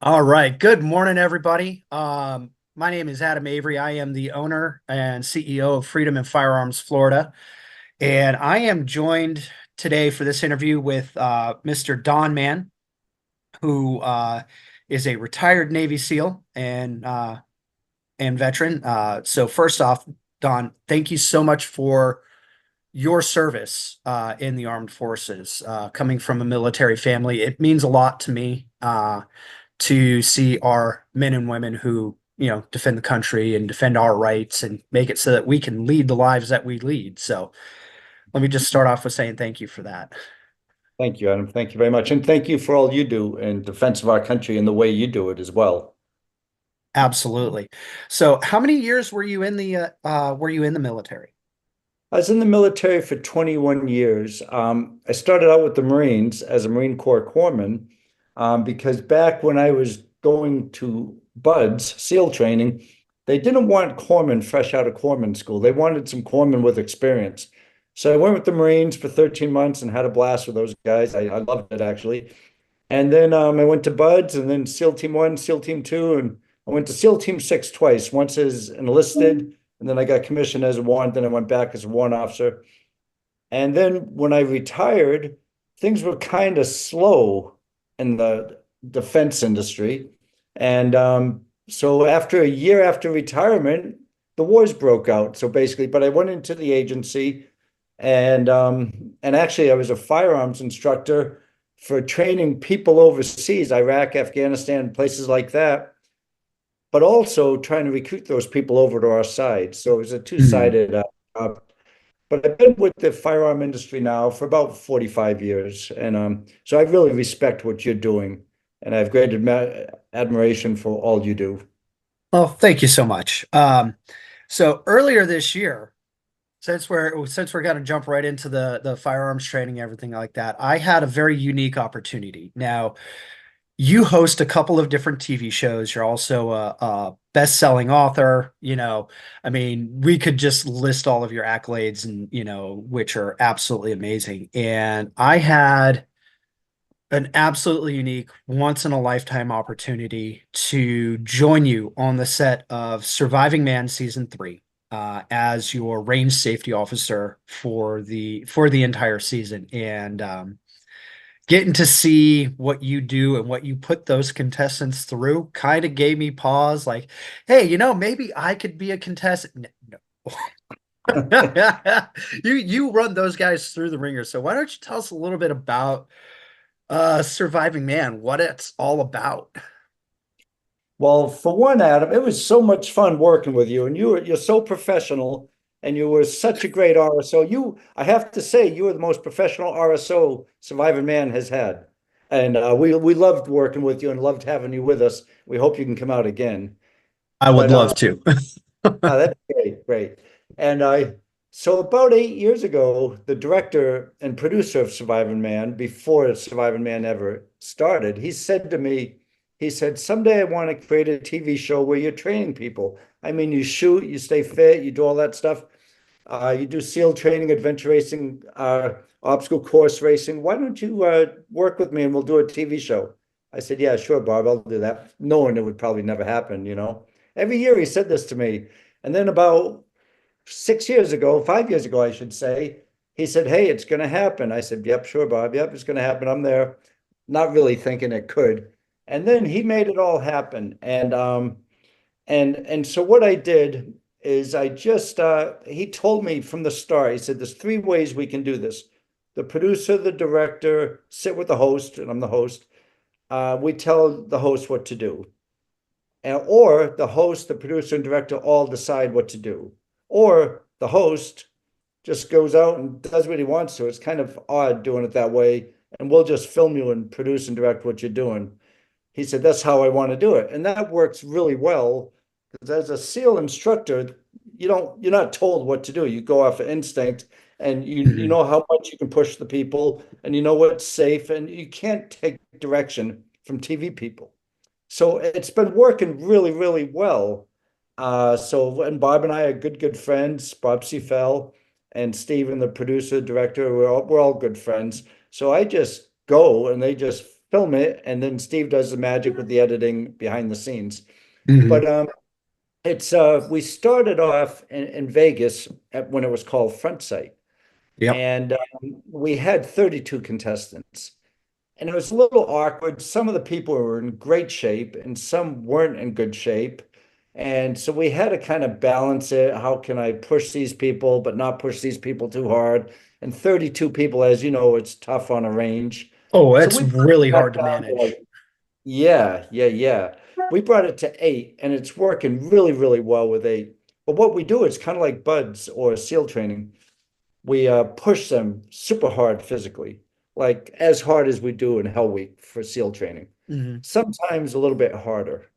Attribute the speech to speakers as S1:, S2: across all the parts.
S1: All right. Good morning, everybody. My name is Adam Avery. I am the owner and CEO of Freedom and Firearms Florida. And I am joined today for this interview with Mr. Don Mann, who is a retired Navy SEAL and veteran. So first off, Don, thank you so much for your service in the armed forces. Coming from a military family, it means a lot to me. To see our men and women who, defend the country and defend our rights and make it so that we can lead the lives that we lead. So let me just start off with saying thank you for that.
S2: Thank you, Adam. Thank you very much. And thank you for all you do in defense of our country and the way you do it as well.
S1: Absolutely. So how many years were you in the military?
S2: I was in the military for 21 years. I started out with the Marines as a Marine Corps corpsman because back when I was going to BUDS, SEAL training, they didn't want corpsmen fresh out of corpsman school. They wanted some corpsmen with experience. So I went with the Marines for 13 months and had a blast with those guys. I loved it actually. And then I went to BUDS and then SEAL Team 1, SEAL Team 2, and I went to SEAL Team 6 twice, once as enlisted, and then I got commissioned as a warrant, then I went back as a warrant officer. And then when I retired, things were kind of slow in the defense industry. And so after a year after retirement, the wars broke out. So basically, but I went into the agency and actually I was a firearms instructor for training people overseas, Iraq, Afghanistan, places like that, but also trying to recruit those people over to our side. So it was a
S1: Mhm.
S2: two-sided. But I've been with the firearm industry now for about 45 years, and so I really respect what you're doing, and I have great admiration for all you do.
S1: Well, thank you so much. So earlier this year, since we're going to jump right into the firearms training, everything like that, I had a very unique opportunity. Now, you host a couple of different TV shows. You're also a best-selling author. I mean, we could just list all of your accolades and, which are absolutely amazing. And I had an absolutely unique, once in a lifetime opportunity to join you on the set of Surviving Man season three. As your range safety officer for the entire season, and getting to see what you do and what you put those contestants through kind of gave me pause, like, hey, maybe I could be a contestant. No. You run those guys through the ringer. So why don't you tell us a little bit about Surviving Man, what it's all about?
S2: Well, for one, Adam, it was so much fun working with you, and you're so professional, and you were such a great RSO. I have to say, you were the most professional RSO Surviving Man has had, and we loved working with you and loved having you with us. We hope you can come out again.
S1: I would
S2: But
S1: love to.
S2: that's great, great. And I so about 8 years ago, the director and producer of Surviving Man, before Surviving Man ever started, he said to me, he said, someday I want to create a TV show where you're training people. I mean, you shoot, you stay fit, you do all that stuff. You do SEAL training, adventure racing, obstacle course racing. Why don't you work with me and we'll do a TV show? I said, yeah, sure, Bob, I'll do that. Knowing it would probably never happen, you know. Every year he said this to me. And then about 6 years ago, 5 years ago, I should say, he said, hey, it's going to happen. I said, yep, sure, Bob. Yep, it's going to happen. I'm there. Not really thinking it could. And then he made it all happen. And so what I did is I just he told me from the start, he said, there's three ways we can do this. The producer, the director, sit with the host, and I'm the host. We tell the host what to do. Or the host, the producer, and director all decide what to do. Or the host just goes out and does what he wants to. It's kind of odd doing it that way. And we'll just film you and produce and direct what you're doing. He said, that's how I want to do it. And that works really well because as a SEAL instructor, you're not told what to do. You go off of instinct and you
S1: Mhm.
S2: know how much you can push the people and you know what's safe and you can't take direction from TV people. So it's been working really, really well. And Bob and I are good friends. Bob Fell and Steven, the producer, director, we're all good friends. So I just go and they just film it, and then Steve does the magic with the editing behind the scenes.
S1: Hmm.
S2: But it's we started off in Vegas when it was called Front Sight,
S1: Yep.
S2: and we had 32 contestants. And it was a little awkward. Some of the people were in great shape and some weren't in good shape. And so we had to kind of balance it. How can I push these people, but not push these people too hard? And 32 people, as you know, it's tough on a range.
S1: Oh,
S2: So
S1: it's
S2: we brought
S1: really
S2: it
S1: hard
S2: back
S1: to
S2: down to like,
S1: manage.
S2: yeah. We brought it to 8 and it's working really, really well with 8. But what we do is kind of like buds or SEAL training. We push them super hard physically, like as hard as we do in Hell Week for SEAL training,
S1: Hmm.
S2: sometimes a little bit harder.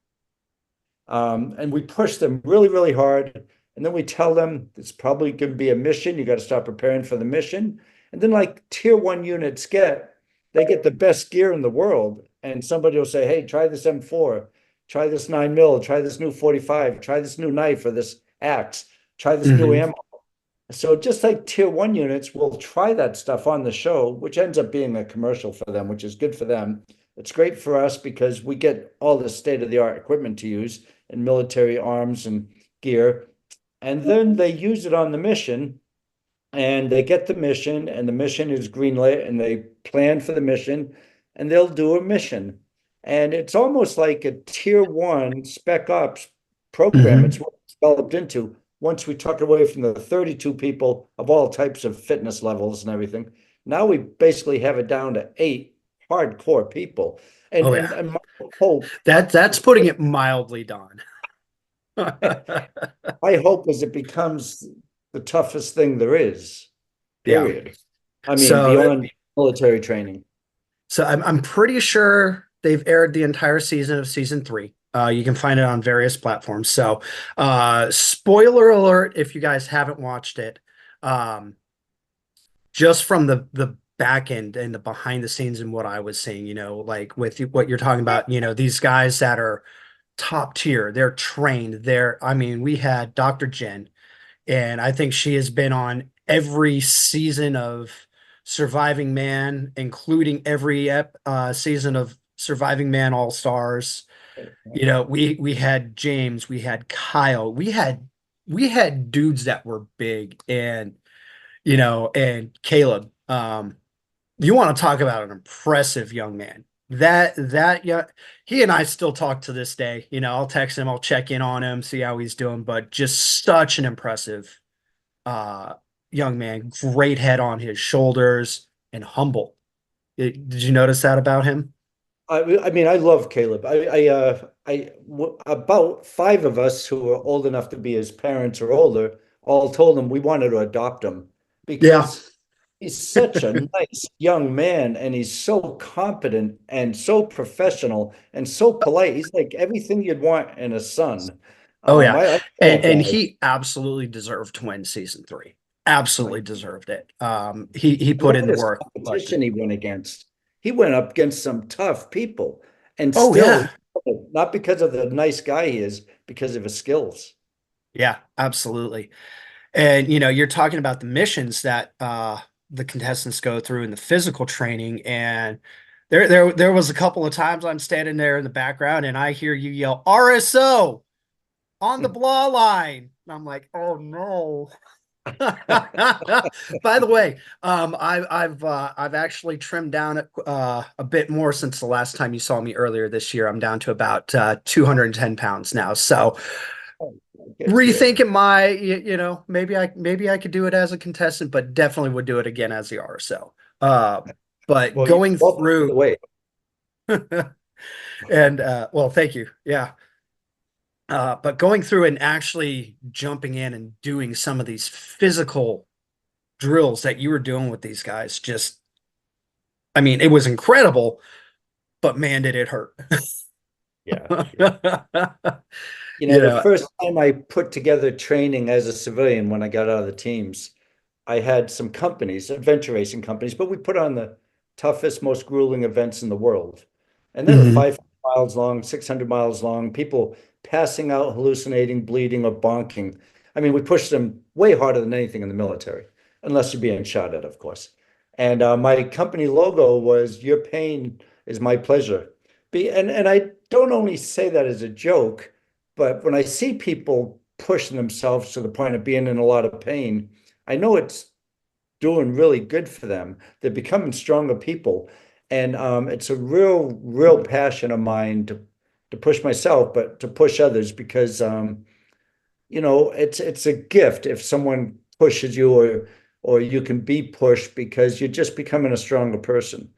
S2: And we push them really, really hard. And then we tell them it's probably going to be a mission. You got to start preparing for the mission. And then, like tier one units they get the best gear in the world. And somebody will say, hey, try this M4, try this 9mm, try this new 45, try this new knife or this axe, try this new
S1: Hmm.
S2: ammo. So just like tier one units will try that stuff on the show, which ends up being a commercial for them, which is good for them. It's great for us because we get all the state-of-the-art equipment to use in military arms and gear. And then they use it on the mission and they get the mission and the mission is greenlit and they plan for the mission and they'll do a mission. And it's almost like a tier one spec ops program. It's
S1: Hmm.
S2: what it's developed into once we took away from the 32 people of all types of fitness levels and everything. Now we basically have it down to 8 hardcore people. And
S1: Oh yeah.
S2: and my hope
S1: That's putting it mildly, Don.
S2: my hope is it becomes the toughest thing there is,
S1: Yeah.
S2: period. I mean,
S1: So
S2: beyond military training.
S1: I'm pretty sure they've aired the entire season of season three. You can find it on various platforms. So spoiler alert if you guys haven't watched it. Um, just from the back end and the behind the scenes and what I was seeing, like with what you're talking about, these guys that are top tier, they're trained. I mean, we had Dr. Jen, and I think she has been on every season of Surviving Man, including every season of Surviving Man All Stars. We had James, we had Kyle, we had dudes that were big, and Caleb. You want to talk about an impressive young man. Yeah, he and I still talk to this day. I'll text him, I'll check in on him, see how he's doing, but just such an impressive uh young man, great head on his shoulders and humble. Did you notice that about him?
S2: I mean, I love Caleb. About 5 of us who are old enough to be his parents or older all told him we wanted to adopt him
S1: Yeah.
S2: because he's such a nice young man and he's so competent and so professional and so polite. He's like everything you'd want in a son.
S1: Oh yeah.
S2: I love
S1: And
S2: that guy.
S1: he absolutely deserved to win season three. Absolutely
S2: Like,
S1: deserved it. He put
S2: look
S1: in
S2: at
S1: the
S2: this
S1: work. But
S2: competition he went against. He went up against some tough people and
S1: oh
S2: still,
S1: yeah.
S2: not because of the nice guy he is, because of his skills.
S1: Yeah, absolutely. And you're talking about the missions that the contestants go through and the physical training. And there was a couple of times I'm standing there in the background and I hear you yell RSO on the blah line. And I'm like, oh no. By the way, I've actually trimmed down a bit more since the last time you saw me earlier this year. I'm down to about 210 pounds now. So
S2: Good.
S1: rethinking maybe I could do it as a contestant, but definitely would do it again as the RSO. But
S2: Well, you're
S1: going
S2: well put
S1: through
S2: away.
S1: and well, thank you. Yeah. But going through and actually jumping in and doing some of these physical drills that you were doing with these guys, just, I mean, it was incredible, but man, did it hurt.
S2: Yeah.
S1: You
S2: The
S1: know,
S2: first time I put together training as a civilian when I got out of the teams, I had some companies, adventure racing companies, but we put on the toughest, most grueling events in the world. And they were
S1: mhm.
S2: 500 miles long, 600 miles long, people passing out, hallucinating, bleeding, or bonking. I mean, we pushed them way harder than anything in the military, unless you're being shot at, of course. And my company logo was, you're paying is my pleasure. And I don't only say that as a joke, but when I see people pushing themselves to the point of being in a lot of pain, I know it's doing really good for them. They're becoming stronger people. And it's a real passion of mine to push myself, but to push others because it's a gift if someone pushes you or you can be pushed because you're just becoming a stronger person.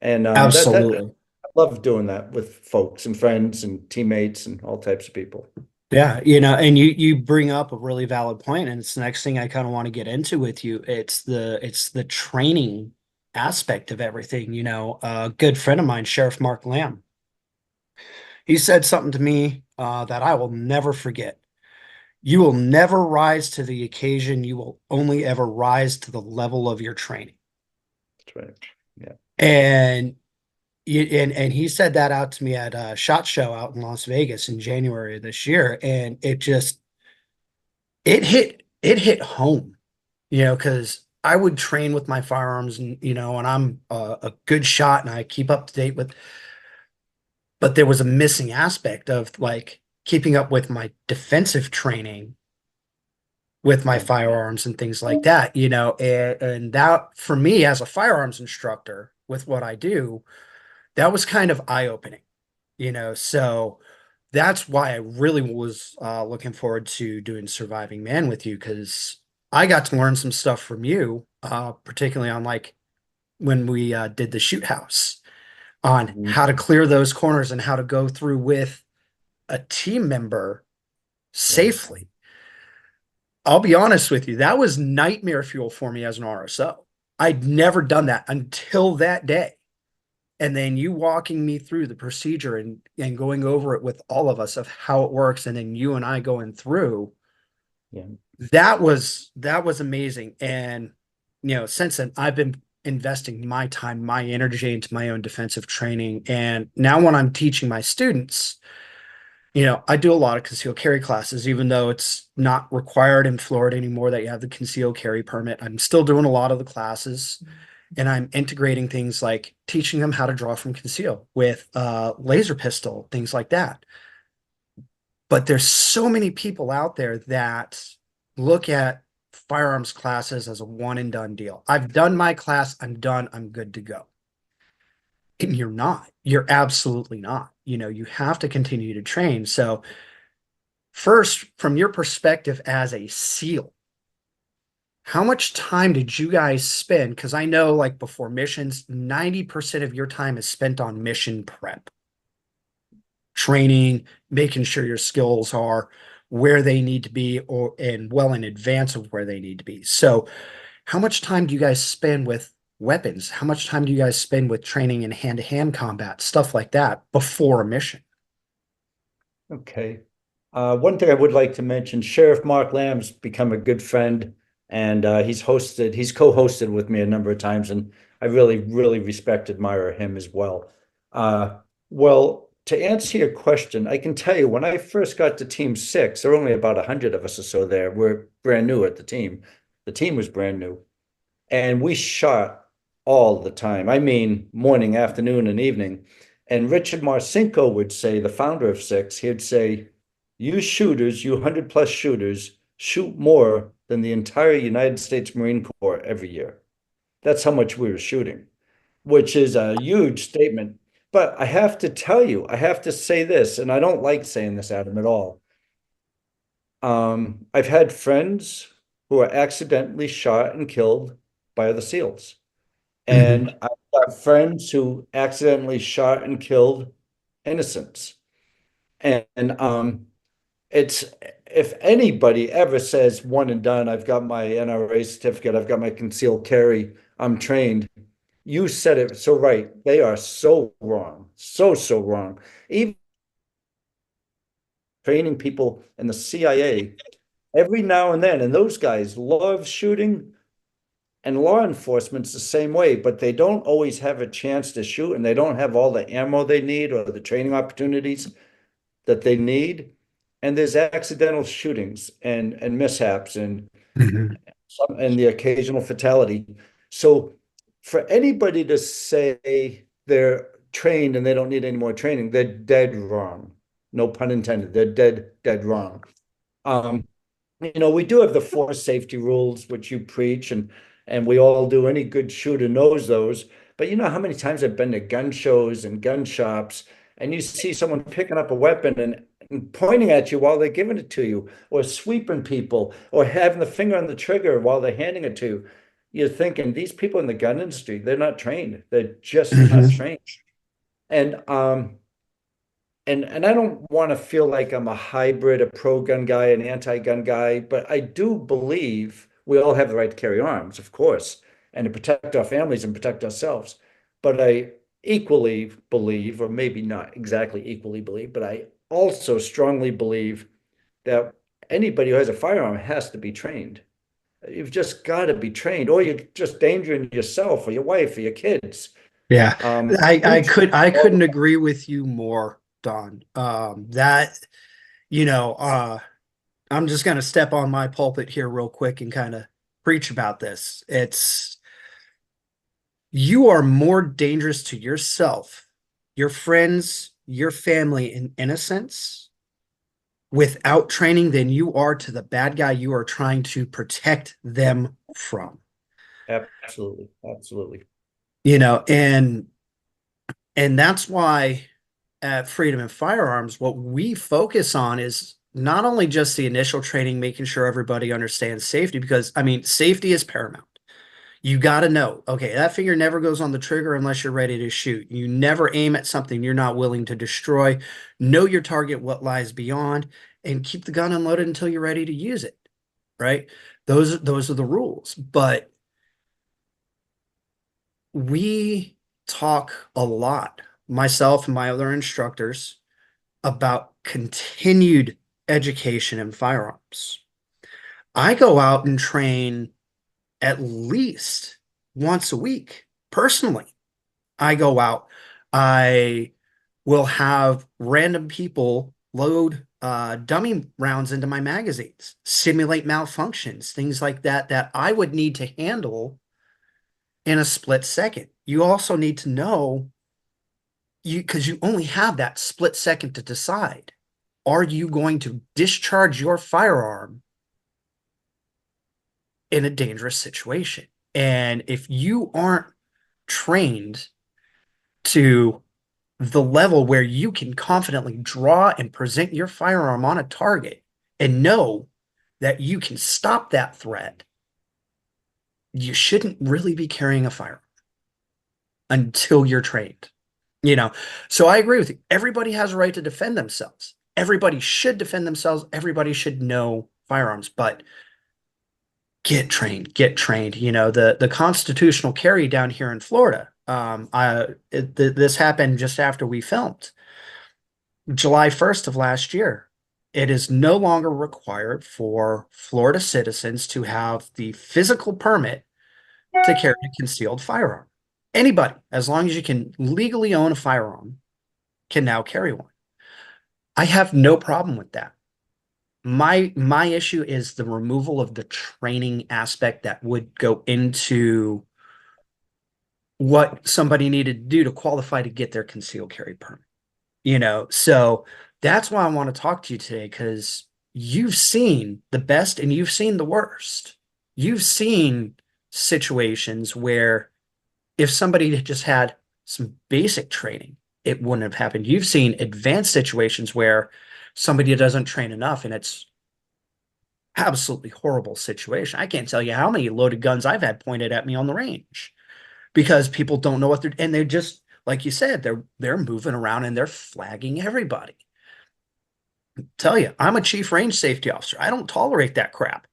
S2: And that
S1: Absolutely.
S2: I love doing that with folks and friends and teammates and all types of people.
S1: Yeah, and you bring up a really valid point, and it's the next thing I kind of want to get into with you. It's the training aspect of everything. A good friend of mine, Sheriff Mark Lamb, he said something to me that I will never forget. You will never rise to the occasion. You will only ever rise to the level of your training.
S2: That's right. Yeah.
S1: And and he said that out to me at a SHOT Show out in Las Vegas in January of this year, and it hit home, because I would train with my firearms, and I'm a good shot and I keep up to date with, but there was a missing aspect of like keeping up with my defensive training with my
S2: Yeah.
S1: firearms and things like that, and that for me as a firearms instructor with what I do, that was kind of eye-opening, so that's why I really was looking forward to doing Surviving Man with you because I got to learn some stuff from you, particularly on like when we did the shoot house on
S2: Mhm.
S1: how to clear those corners and how to go through with a team member
S2: Yeah.
S1: safely. I'll be honest with you, that was nightmare fuel for me as an RSO. I'd never done that until that day. And then you walking me through the procedure and going over it with all of us of how it works, and then you and I going through,
S2: Yeah.
S1: that was amazing. And since then I've been investing my time, my energy into my own defensive training. And now when I'm teaching my students, I do a lot of concealed carry classes, even though it's not required in Florida anymore that you have the concealed carry permit. I'm still doing a lot of the classes, and I'm integrating things like teaching them how to draw from conceal with laser pistol, things like that. But there's so many people out there that look at firearms classes as a one and done deal. I've done my class, I'm done, I'm good to go. And you're not. You're absolutely not. You have to continue to train. So, first, from your perspective as a SEAL, how much time did you guys spend? Because I know, like before missions, 90% of your time is spent on mission prep, training, making sure your skills are where they need to be or and well in advance of where they need to be. So, how much time do you guys spend with weapons? How much time do you guys spend with training in hand-to-hand combat, stuff like that before a mission?
S2: Okay. One thing I would like to mention, Sheriff Mark Lamb's become a good friend, and he's co-hosted with me a number of times, and I really respect, admire him as well. Well, to answer your question, I can tell you when I first got to Team 6, there were only about 100 of us or so there. We're brand new at the team. The team was brand new, and we shot all the time. I mean, morning, afternoon, and evening. And Richard Marcinko would say, the founder of Six, he'd say, you shooters, you 100+ shooters, shoot more than the entire United States Marine Corps every year. That's how much we were shooting, which is a huge statement. But I have to tell you, I have to say this, and I don't like saying this, Adam, at all. I've had friends who are accidentally shot and killed by the SEALs.
S1: Mhm.
S2: And I've got friends who accidentally shot and killed innocents. And it's if anybody ever says one and done, I've got my NRA certificate, I've got my concealed carry, I'm trained. You said it so right. They are so wrong. So wrong. Even training people in the CIA every now and then, and those guys love shooting. And law enforcement's the same way, but they don't always have a chance to shoot and they don't have all the ammo they need or the training opportunities that they need. And there's accidental shootings and mishaps
S1: Mhm.
S2: and the occasional fatality. So for anybody to say trained and they don't need any more training, they're dead wrong. No pun intended. They're dead, dead wrong. Um, we do have the four safety rules, which you preach, and we all do. Any good shooter knows those. But you know how many times I've been to gun shows and gun shops, and you see someone picking up a weapon and pointing at you while they're giving it to you, or sweeping people, or having the finger on the trigger while they're handing it to you. You're thinking these people in the gun industry, they're not trained. They're just not
S1: Hmm.
S2: trained. And I don't want to feel like I'm a hybrid, a pro-gun guy, an anti-gun guy, but I do believe we all have the right to carry arms, of course, and to protect our families and protect ourselves. But I equally believe, or maybe not exactly equally believe, but I also strongly believe that anybody who has a firearm has to be trained. You've just got to be trained, or you're just endangering yourself or your wife or your kids.
S1: Yeah,
S2: Huge.
S1: I couldn't agree with you more, Don. That you know, I'm just gonna step on my pulpit here real quick and kind of preach about this. It's you are more dangerous to yourself, your friends, your family in innocence without training than you are to the bad guy you are trying to protect them from.
S2: Absolutely, absolutely.
S1: You know, and that's why at Freedom and Firearms, what we focus on is not only just the initial training, making sure everybody understands safety, because I mean, safety is paramount. You got to know, okay, that finger never goes on the trigger unless you're ready to shoot. You never aim at something you're not willing to destroy. Know your target, what lies beyond, and keep the gun unloaded until you're ready to use it. Right? Those are the rules. But we talk a lot, myself and my other instructors, about continued education in firearms. I go out and train at least once a week personally. I go out, I will have random people load dummy rounds into my magazines, simulate malfunctions, things like that, that I would need to handle in a split second. You also need to know because you only have that split second to decide. Are you going to discharge your firearm in a dangerous situation? And if you aren't trained to the level where you can confidently draw and present your firearm on a target and know that you can stop that threat, you shouldn't really be carrying a firearm until you're trained. You know, so I agree with you. Everybody has a right to defend themselves. Everybody should defend themselves. Everybody should know firearms, but get trained, get trained. You know, the constitutional carry down here in Florida. This happened just after we filmed. July 1st of last year. It is no longer required for Florida citizens to have the physical permit to carry a concealed firearm. Anybody, as long as you can legally own a firearm, can now carry one. I have no problem with that. My issue is the removal of the training aspect that would go into what somebody needed to do to qualify to get their concealed carry permit. You know, so that's why I want to talk to you today because you've seen the best and you've seen the worst. You've seen situations where if somebody had just had some basic training, it wouldn't have happened. You've seen advanced situations where somebody doesn't train enough and it's absolutely horrible situation. I can't tell you how many loaded guns I've had pointed at me on the range because people don't know what they're and they're just like you said, they're moving around and they're flagging everybody. Tell you, I'm a chief range safety officer. I don't tolerate that crap.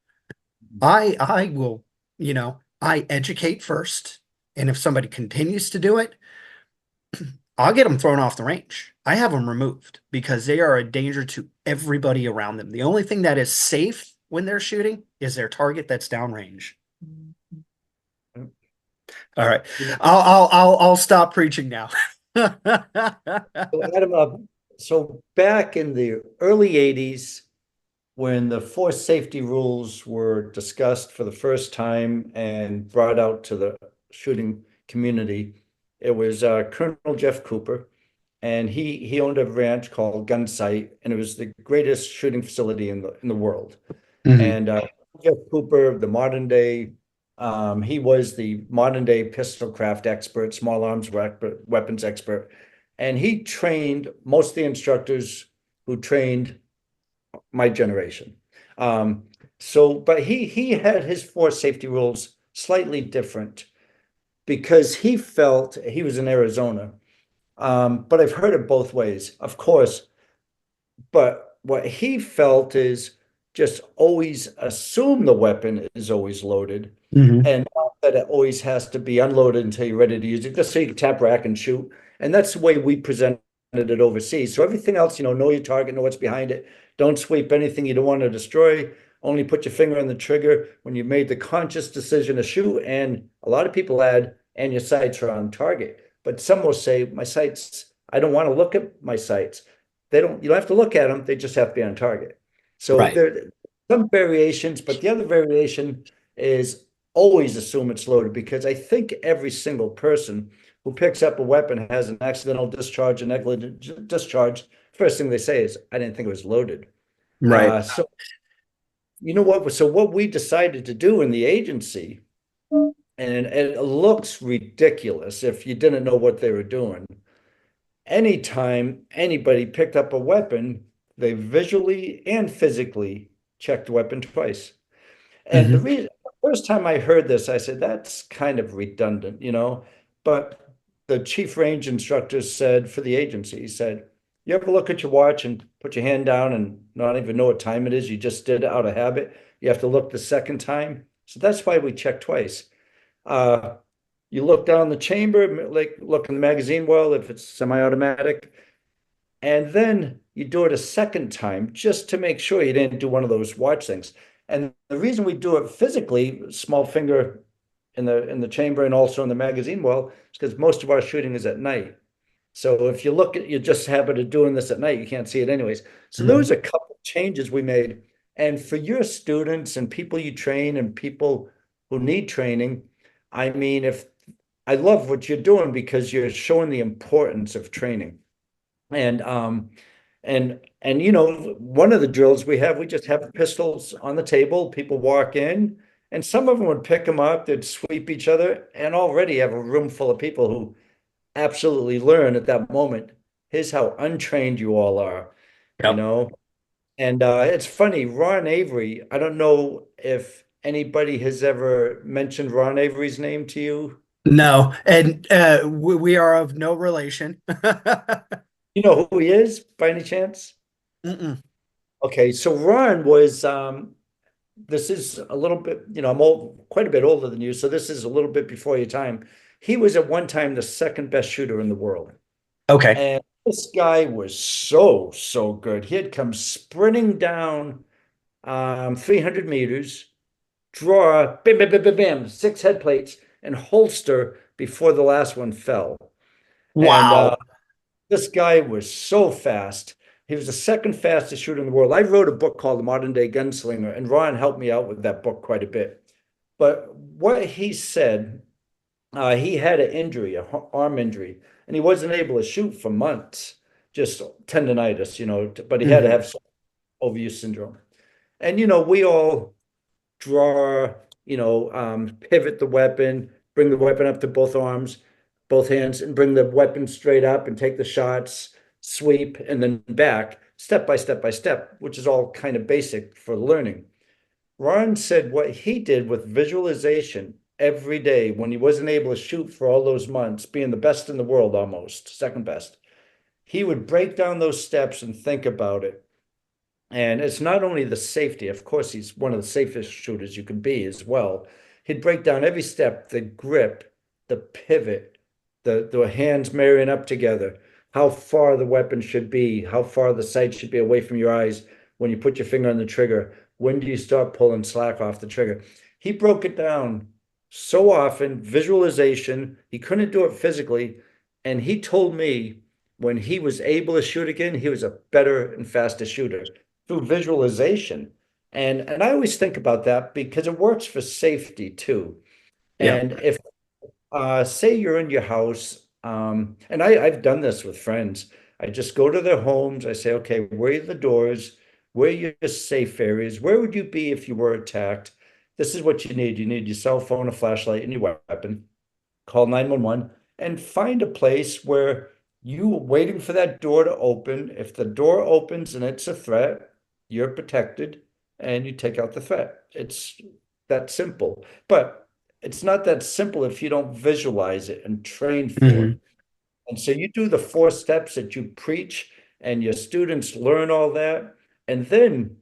S1: I will, I educate first. And if somebody continues to do it, I'll get them thrown off the range. I have them removed because they are a danger to everybody around them. The only thing that is safe when they're shooting is their target that's downrange. All right.
S2: You know,
S1: I'll stop preaching now.
S2: so Adam, so back in the early 80s, when the force safety rules were discussed for the first time and brought out to the shooting community, It was Colonel Jeff Cooper, and he owned a ranch called Gun Sight, and it was the greatest shooting facility in the world.
S1: Hmm.
S2: And Jeff Cooper, the modern day, he was the modern day pistol craft expert, small arms weapons expert, and he trained most of the instructors who trained my generation. Um, but he had his four safety rules slightly different because he felt he was in Arizona. But I've heard it both ways, of course. But what he felt is just always assume the weapon is always loaded
S1: Hmm.
S2: and not that it always has to be unloaded until you're ready to use it, just so you can tap rack and shoot. And that's the way we presented it overseas. So everything else, know your target, know what's behind it. Don't sweep anything you don't want to destroy. Only put your finger on the trigger when you made the conscious decision to shoot. And a lot of people add, and your sights are on target. But some will say, my sights, I don't want to look at my sights. You don't have to look at them, they just have to be on target. So
S1: Right.
S2: there are some variations, but the other variation is always assume it's loaded because I think every single person who picks up a weapon has an accidental discharge, a negligent discharge. First thing they say is, I didn't think it was loaded.
S1: Right.
S2: So you know what? So what we decided to do in the agency, and it looks ridiculous if you didn't know what they were doing. Anytime anybody picked up a weapon, they visually and physically checked the weapon twice. And
S1: Hmm.
S2: the first time I heard this, I said, that's kind of redundant, But the chief range instructor said for the agency, he said, you ever look at your watch and put your hand down and not even know what time it is? You just did it out of habit. You have to look the second time. So that's why we check twice. Uh, you look down the chamber, like look in the magazine well, if it's semi-automatic, and then you do it a second time just to make sure you didn't do one of those watch things. And the reason we do it physically, small finger in the chamber and also in the magazine well, is because most of our shooting is at night. So if you look at you just habit of doing this at night, you can't see it anyways. So there was
S1: Hmm.
S2: a couple of changes we made. And for your students and people you train and people who need training, I mean, if I love what you're doing because you're showing the importance of training. And one of the drills we just have pistols on the table. People walk in, and some of them would pick them up, they'd sweep each other, and already have a room full of people who absolutely learn at that moment. Here's how untrained you all are, you
S1: Yep.
S2: know. And it's funny, Ron Avery. I don't know if anybody has ever mentioned Ron Avery's name to you.
S1: No, and we are of no relation.
S2: You know who he is by any chance?
S1: Mm-mm.
S2: Okay, so Ron was this is a little bit, I'm old, quite a bit older than you, so this is a little bit before your time. He was at one time the second best shooter in the world.
S1: Okay.
S2: And this guy was so, so good. He had come sprinting down 300 meters, draw, bam, bam, bam, bam, bam, six head plates, and holster before the last one fell. And
S1: Wow.
S2: this guy was so fast. He was the second fastest shooter in the world. I wrote a book called The Modern Day Gunslinger, and Ron helped me out with that book quite a bit. But what he said, he had an injury, an arm injury, and he wasn't able to shoot for months, just tendonitis, but he had to
S1: Hmm.
S2: have some overuse syndrome. And, we all draw, pivot the weapon, bring the weapon up to both arms, both hands, and bring the weapon straight up and take the shots, sweep, and then back, step by step by step, which is all kind of basic for learning. Ron said what he did with visualization every day when he wasn't able to shoot for all those months, being the best in the world almost, second best, he would break down those steps and think about it. And it's not only the safety, of course, he's one of the safest shooters you can be as well. He'd break down every step, the grip, the pivot, the hands marrying up together, how far the weapon should be, how far the sight should be away from your eyes when you put your finger on the trigger. When do you start pulling slack off the trigger? He broke it down so often, visualization. He couldn't do it physically. And he told me when he was able to shoot again, he was a better and faster shooter through visualization. And I always think about that because it works for safety too.
S1: Yep.
S2: And if say you're in your house And I've done this with friends. I just go to their homes. I say, okay, where are the doors? Where are your safe areas? Where would you be if you were attacked? This is what you need. You need your cell phone, a flashlight, and your weapon. Call 911 and find a place where you are waiting for that door to open. If the door opens and it's a threat, you're protected and you take out the threat. It's that simple. But it's not that simple if you don't visualize it and train for it.
S1: Hmm.
S2: And so you do the 4 steps that you preach, and your students learn all that. And then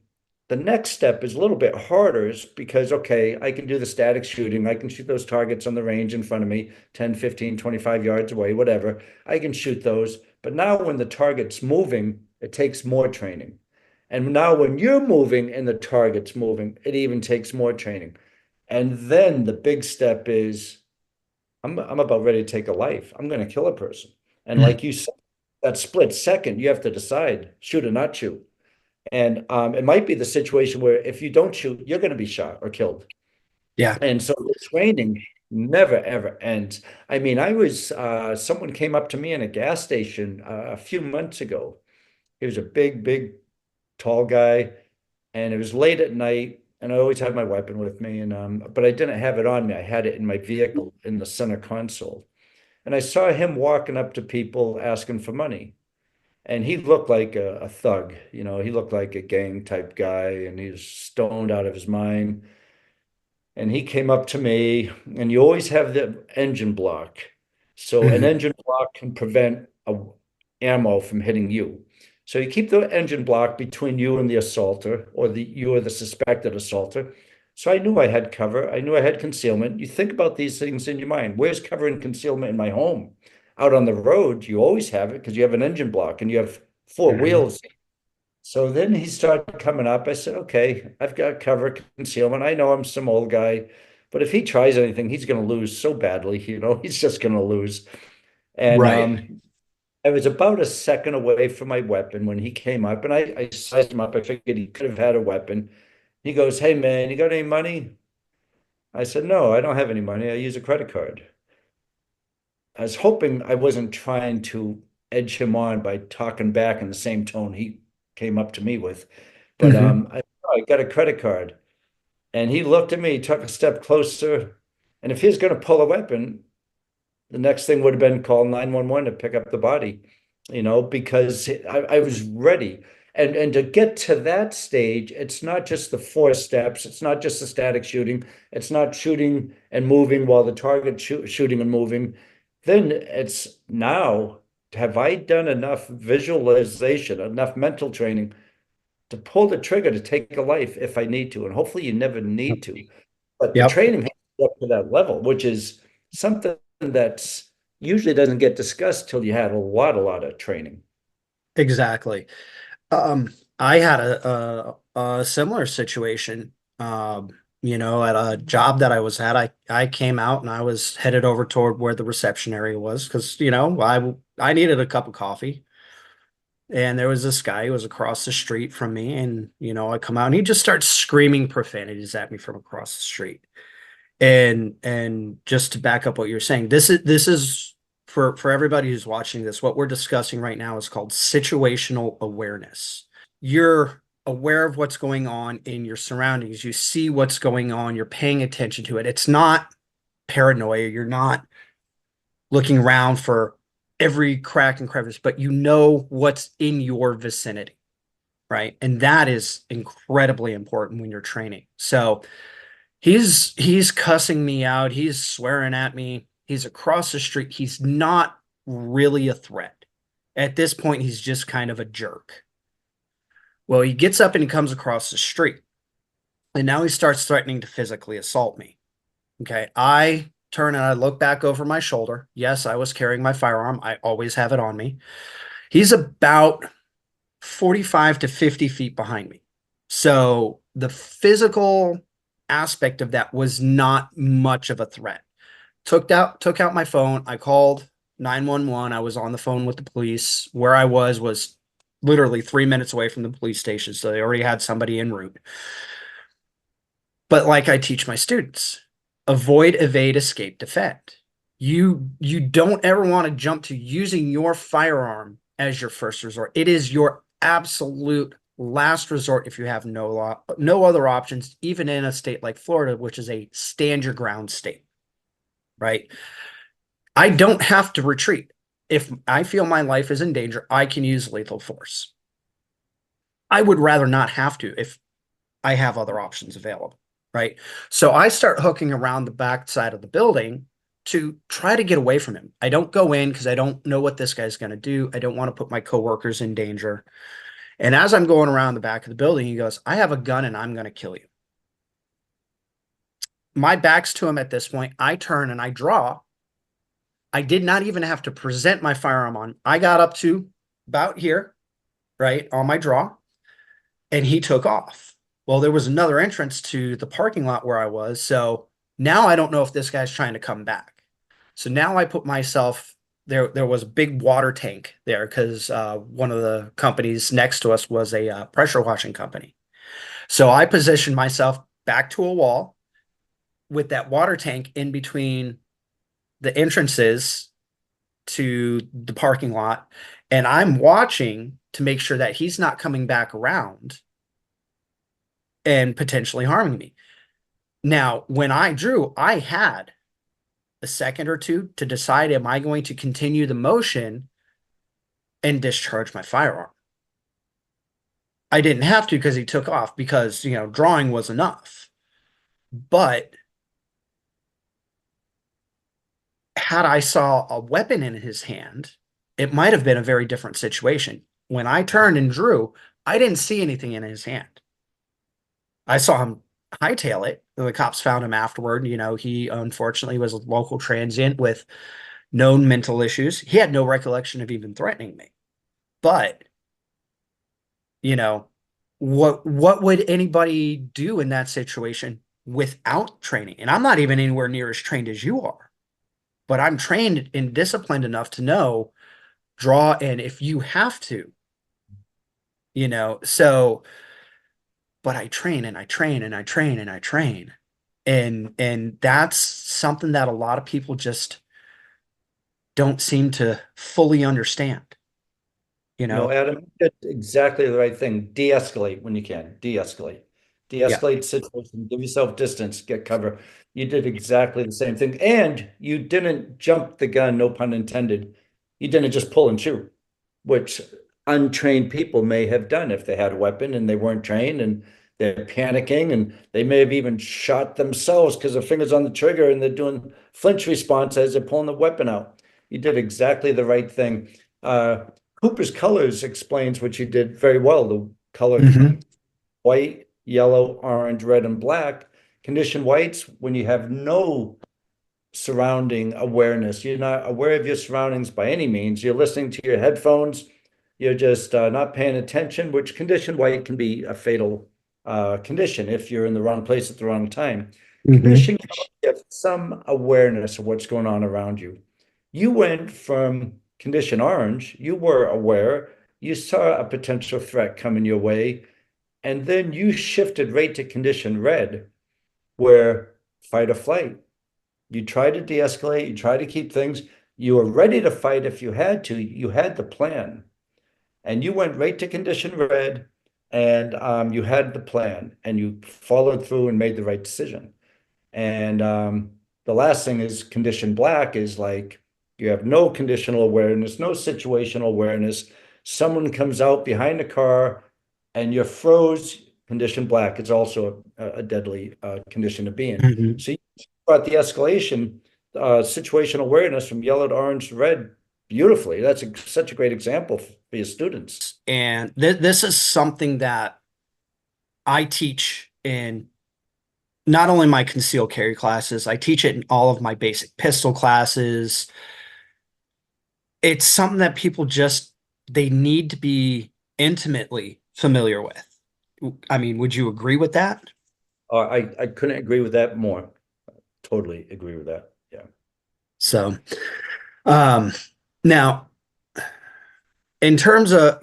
S2: the next step is a little bit harder is because, okay, I can do the static shooting. I can shoot those targets on the range in front of me, 10, 15, 25 yards away, whatever. I can shoot those. But now when the target's moving, it takes more training. And now when you're moving and the target's moving, it even takes more training. And then the big step is I'm about ready to take a life. I'm going to kill a person. And like you said, that split second, you have to decide, shoot or not shoot. And it might be the situation where if you don't shoot, you're going to be shot or killed.
S1: Yeah.
S2: And so the training never, ever ends. I mean, someone came up to me in a gas station a few months ago. He was a big, big, tall guy, and it was late at night. And I always have my weapon with me, and but I didn't have it on me. I had it in my vehicle in the center console. And I saw him walking up to people asking for money. And he looked like a thug, he looked like a gang type guy, and he was stoned out of his mind. And he came up to me, and you always have the engine block. So an
S1: Hmm.
S2: engine block can prevent ammo from hitting you. So you keep the engine block between you and the assaulter, or you or the suspected assaulter. So I knew I had cover. I knew I had concealment. You think about these things in your mind. Where's cover and concealment in my home? Out on the road, you always have it because you have an engine block and you have four
S1: Hmm.
S2: wheels. So then he started coming up. I said, okay, I've got cover concealment. I know I'm some old guy, but if he tries anything, he's going to lose so badly. He's just going to lose. And
S1: Right.
S2: I was about a second away from my weapon when he came up, and I sized him up. I figured he could have had a weapon. He goes, hey, man, you got any money? I said, no, I don't have any money. I use a credit card. I was hoping I wasn't trying to edge him on by talking back in the same tone he came up to me with. But
S1: Hmm.
S2: I got a credit card. And he looked at me, took a step closer. And if he was going to pull a weapon, the next thing would have been call 911 to pick up the body, because I was ready. And to get to that stage, it's not just the 4 steps, it's not just the static shooting, it's not shooting and moving while the target shooting and moving. Then it's now, have I done enough visualization, enough mental training to pull the trigger to take a life if I need to? And hopefully you never need to. But the
S1: Yep.
S2: training has to get up to that level, which is something that's usually doesn't get discussed till you had a lot of training.
S1: Exactly. I had a similar situation. At a job that I was at, I came out and I was headed over toward where the reception area was because, I needed a cup of coffee. And there was this guy who was across the street from me, and I come out and he just starts screaming profanities at me from across the street. And just to back up what you're saying, this is for everybody who's watching this, what we're discussing right now is called situational awareness. You're aware of what's going on in your surroundings. You see what's going on, you're paying attention to it. It's not paranoia. You're not looking around for every crack and crevice, but you know what's in your vicinity, right? And that is incredibly important when you're training. So he's cussing me out, he's swearing at me, he's across the street, he's not really a threat. At this point, he's just kind of a jerk. Well, he gets up and he comes across the street, and now he starts threatening to physically assault me. Okay, I turn and I look back over my shoulder. Yes, I was carrying my firearm. I always have it on me. He's about 45 to 50 feet behind me. So the physical aspect of that was not much of a threat. Took out my phone. I called 911. I was on the phone with the police. Where I was literally 3 minutes away from the police station. So they already had somebody en route. But like I teach my students, avoid, evade, escape, defend. You don't ever want to jump to using your firearm as your first resort. It is your absolute last resort if you have no other options, even in a state like Florida, which is a stand your ground state, right? I don't have to retreat. If I feel my life is in danger, I can use lethal force. I would rather not have to if I have other options available, right? So I start hooking around the back side of the building to try to get away from him. I don't go in because I don't know what this guy's going to do. I don't want to put my coworkers in danger. And as I'm going around the back of the building, he goes, I have a gun and I'm going to kill you. My back's to him at this point. I turn and I draw. I did not even have to present my firearm on. I got up to about here, right, on my draw, and he took off. Well, there was another entrance to the parking lot where I was. So now I don't know if this guy's trying to come back. So now I put myself there. There was a big water tank there because one of the companies next to us was a pressure washing company. So I positioned myself back to a wall with that water tank in between the entrances to the parking lot. And I'm watching to make sure that he's not coming back around and potentially harming me. Now, when I drew, I had a second or two to decide, am I going to continue the motion and discharge my firearm? I didn't have to because he took off because, drawing was enough. But had I saw a weapon in his hand, it might have been a very different situation. When I turned and drew, I didn't see anything in his hand. I saw him hightail it. The cops found him afterward. He unfortunately was a local transient with known mental issues. He had no recollection of even threatening me. But, you know, what would anybody do in that situation without training? And I'm not even anywhere near as trained as you are, but I'm trained and disciplined enough to know draw and if you have to, so but I train and I train and I train and I train. And that's something that a lot of people just don't seem to fully understand, you know?
S2: Adam, you did exactly the right thing. De-escalate when you can. De-escalate.
S1: Yeah.
S2: De-escalate the situation. Give yourself distance. Get cover. You did exactly the same thing. And you didn't jump the gun, no pun intended. You didn't just pull and shoot, which untrained people may have done if they had a weapon and they weren't trained and they're panicking and they may have even shot themselves because their fingers on the trigger and they're doing flinch response as they're pulling the weapon out. You did exactly the right thing. Cooper's Colors explains what you did very well. The color
S1: Mhm.
S2: white, yellow, orange, red, and black. Condition whites, when you have no surrounding awareness, you're not aware of your surroundings by any means. You're listening to your headphones. You're just not paying attention, which condition white can be a fatal condition if you're in the wrong place at the wrong time.
S1: Mhm.
S2: Condition yellow, you have some awareness of what's going on around you. You went from condition orange, you were aware, you saw a potential threat coming your way, and then you shifted right to condition red, where fight or flight. You try to de-escalate, you try to keep things, you were ready to fight if you had to, you had the plan. And you went right to condition red and you had the plan and you followed through and made the right decision. And the last thing is condition black is like you have no conditional awareness, no situational awareness. Someone comes out behind the car and you're froze. Condition black. It's also a deadly condition to be in.
S1: Mhm.
S2: So you brought the escalation, situational awareness from yellow to orange to red beautifully. That's such a great example for your students.
S1: And this is something that I teach in not only my concealed carry classes, I teach it in all of my basic pistol classes. It's something that people just they need to be intimately familiar with. I mean, would you agree with that?
S2: I couldn't agree with that more. Totally agree with that. Yeah.
S1: So, um, now in terms of,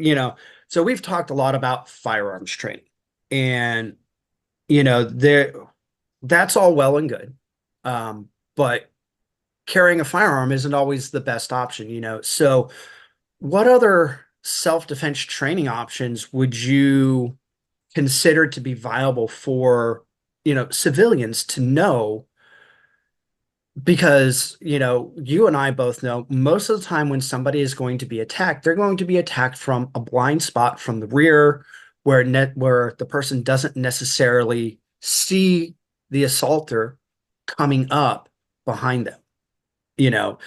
S1: so we've talked a lot about firearms training and, there, that's all well and good. But carrying a firearm isn't always the best option, So what other self-defense training options would you consider to be viable for, civilians to know? Because, you and I both know most of the time when somebody is going to be attacked, they're going to be attacked from a blind spot from the rear where the person doesn't necessarily see the assaulter coming up behind them, you know.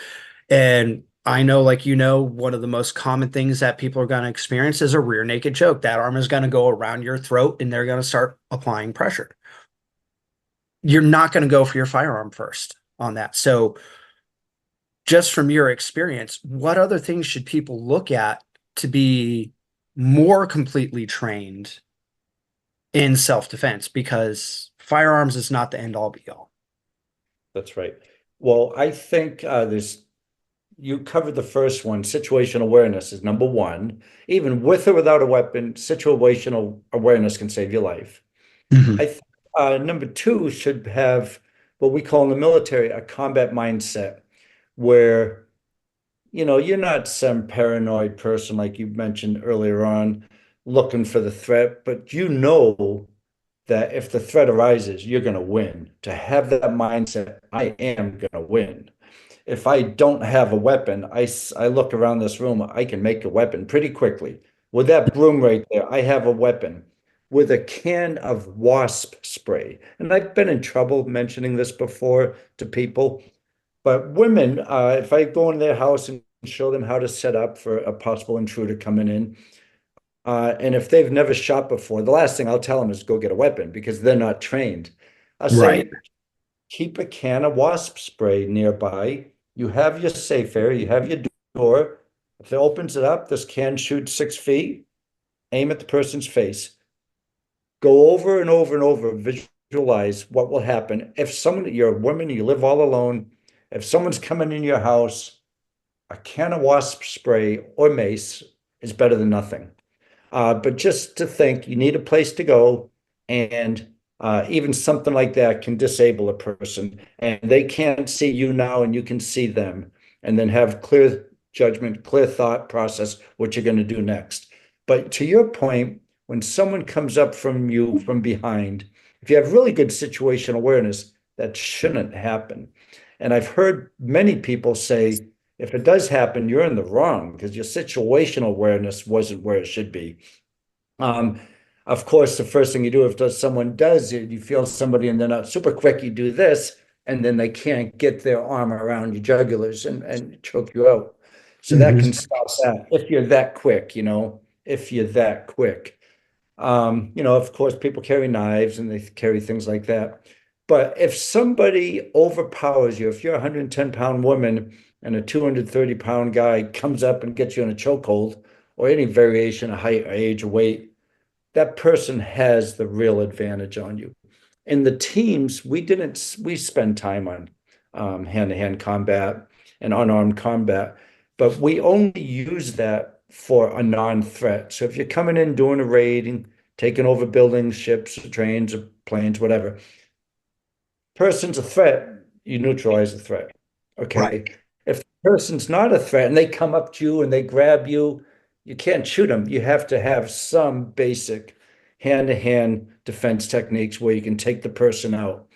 S1: And I know, like, one of the most common things that people are going to experience is a rear naked choke. That arm is going to go around your throat and they're going to start applying pressure. You're not going to go for your firearm first on that. So, just from your experience, what other things should people look at to be more completely trained in self-defense? Because firearms is not the end all be all.
S2: That's right. Well, I think you covered the first one. Situational awareness is number one. Even with or without a weapon, situational awareness can save your life. I
S1: Mhm.
S2: think number two should have what we call in the military a combat mindset, where you're not some paranoid person like you mentioned earlier on, looking for the threat, but you know that if the threat arises, you're going to win. To have that mindset, I am going to win. If I don't have a weapon, I look around this room, I can make a weapon pretty quickly. With that broom right there, I have a weapon with a can of wasp spray. And I've been in trouble mentioning this before to people, but women, if I go in their house and show them how to set up for a possible intruder coming in, and if they've never shot before, the last thing I'll tell them is go get a weapon because they're not trained. I'll
S1: Right.
S2: say, keep a can of wasp spray nearby. You have your safe area, you have your door. If it opens it up, this can shoot 6 feet, aim at the person's face. Go over and over and over, visualize what will happen. If someone, you're a woman, you live all alone, if someone's coming in your house, a can of wasp spray or mace is better than nothing. But just to think, you need a place to go, and even something like that can disable a person, and they can't see you now, and you can see them, and then have clear judgment, clear thought process what you're going to do next. But to your point, when someone comes up from you from behind, if you have really good situational awareness, that shouldn't happen. And I've heard many people say, if it does happen, you're in the wrong because your situational awareness wasn't where it should be. Um, of course, the first thing you do if someone does it, you feel somebody and they're not super quick, you do this, and then they can't get their arm around your jugulars and choke you out. So that can
S1: Mhm.
S2: stop that if you're that quick, if you're that quick. Of course, people carry knives and they carry things like that. But if somebody overpowers you, if you're a 110-pound woman and a 230-pound guy comes up and gets you in a chokehold or any variation of height or age or weight, that person has the real advantage on you. In the teams, we spend time on hand-to-hand combat and unarmed combat, but we only use that for a non-threat. So if you're coming in doing a raid and taking over buildings, ships, trains, or planes, whatever, person's a threat, you neutralize the threat.
S1: Right.
S2: Okay. If the person's not a threat and they come up to you and they grab you, you can't shoot them. You have to have some basic hand-to-hand defense techniques where you can take the person out.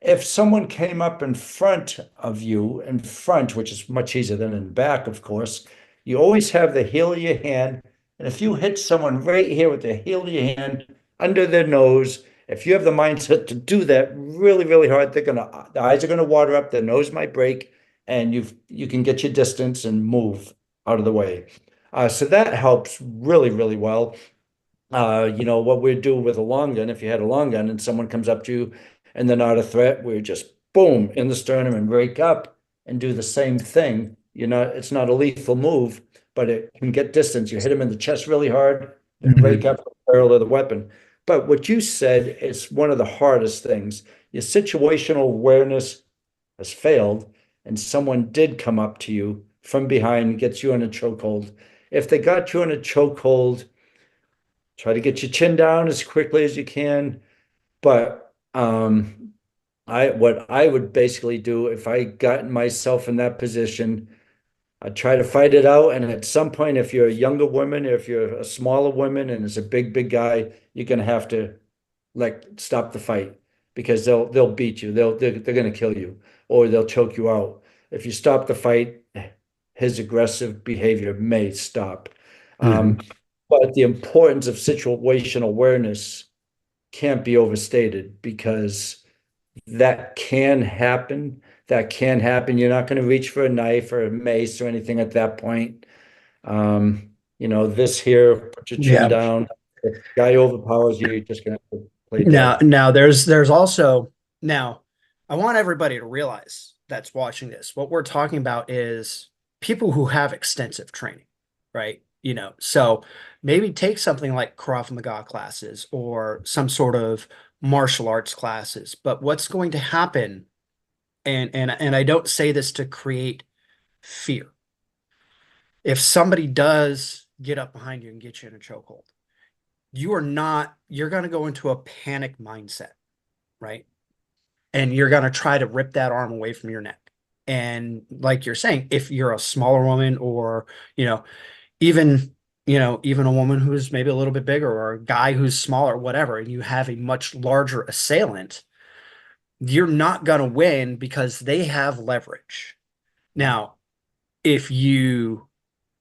S2: If someone came up in front of you, in front, which is much easier than in back, of course, you always have the heel of your hand. And if you hit someone right here with the heel of your hand under their nose, if you have the mindset to do that really, really hard, the eyes are gonna water up, their nose might break, and you can get your distance and move out of the way. So that helps really, really well. What we'd do with a long gun, if you had a long gun and someone comes up to you and they're not a threat, we just boom in the sternum and break up and do the same thing. It's not a lethal move, but it can get distance. You hit them in the chest really hard and break
S1: Mhm.
S2: up the barrel of the weapon. But what you said is one of the hardest things. Your situational awareness has failed, and someone did come up to you from behind, gets you in a chokehold. If they got you in a chokehold, try to get your chin down as quickly as you can. But what I would basically do if I got myself in that position, I'd try to fight it out. And at some point, if you're a younger woman, if you're a smaller woman and it's a big guy, you're gonna have to like stop the fight because they'll beat you. They're gonna kill you or they'll choke you out. If you stop the fight, his aggressive behavior may stop.
S1: Mhm.
S2: Um, but the importance of situational awareness can't be overstated because that can happen. That can happen. You're not going to reach for a knife or a mace or anything at that point. This here, put your chin
S1: Yeah.
S2: down. If the guy overpowers you, you're just going to play
S1: Now,
S2: dead.
S1: now there's also now I want everybody to realize that's watching this. What we're talking about is people who have extensive training, right? So maybe take something like Krav Maga classes or some sort of martial arts classes. But what's going to happen, and I don't say this to create fear. If somebody does get up behind you and get you in a chokehold, you're going to go into a panic mindset, right? And you're going to try to rip that arm away from your neck. And like you're saying, if you're a smaller woman or, you know, even, even a woman who's maybe a little bit bigger or a guy who's smaller, whatever, and you have a much larger assailant, you're not going to win because they have leverage. Now, if you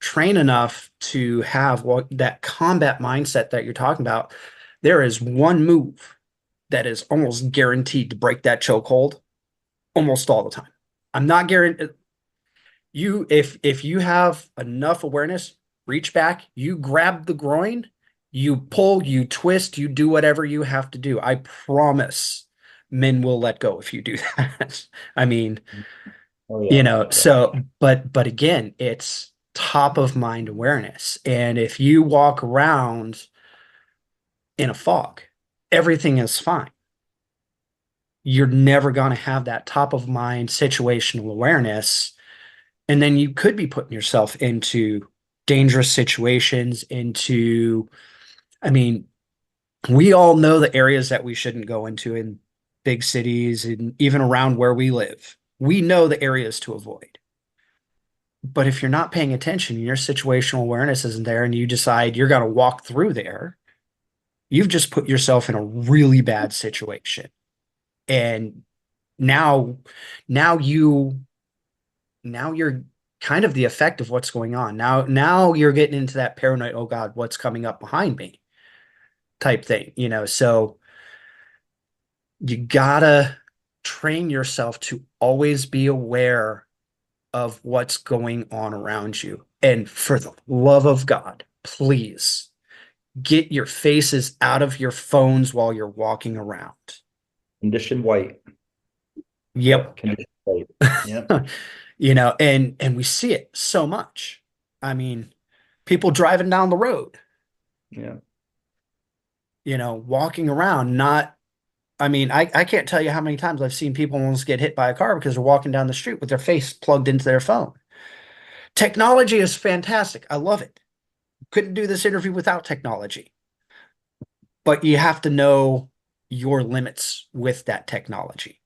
S1: train enough to have that combat mindset that you're talking about, there is one move that is almost guaranteed to break that chokehold almost all the time. I'm not guaranteed if you have enough awareness, reach back, you grab the groin, you pull, you twist, you do whatever you have to do. I promise men will let go if you do that. I mean,
S2: Oh yeah, yeah.
S1: so but again, it's top of mind awareness. And if you walk around in a fog, everything is fine. You're never going to have that top of mind situational awareness. And then you could be putting yourself into dangerous situations, I mean, we all know the areas that we shouldn't go into in big cities and even around where we live. We know the areas to avoid. But if you're not paying attention, your situational awareness isn't there, and you decide you're going to walk through there, you've just put yourself in a really bad situation. And now, now you, now you're kind of the effect of what's going on. Now you're getting into that paranoid, oh God, what's coming up behind me type thing. So you gotta train yourself to always be aware of what's going on around you. And for the love of God, please get your faces out of your phones while you're walking around.
S2: Condition white.
S1: Yep.
S2: Yep, condition white. Yep.
S1: And we see it so much. I mean, people driving down the road,
S2: Yeah.
S1: walking around, not, I mean, I can't tell you how many times I've seen people almost get hit by a car because they're walking down the street with their face plugged into their phone. Technology is fantastic. I love it. Couldn't do this interview without technology, but you have to know your limits with that technology.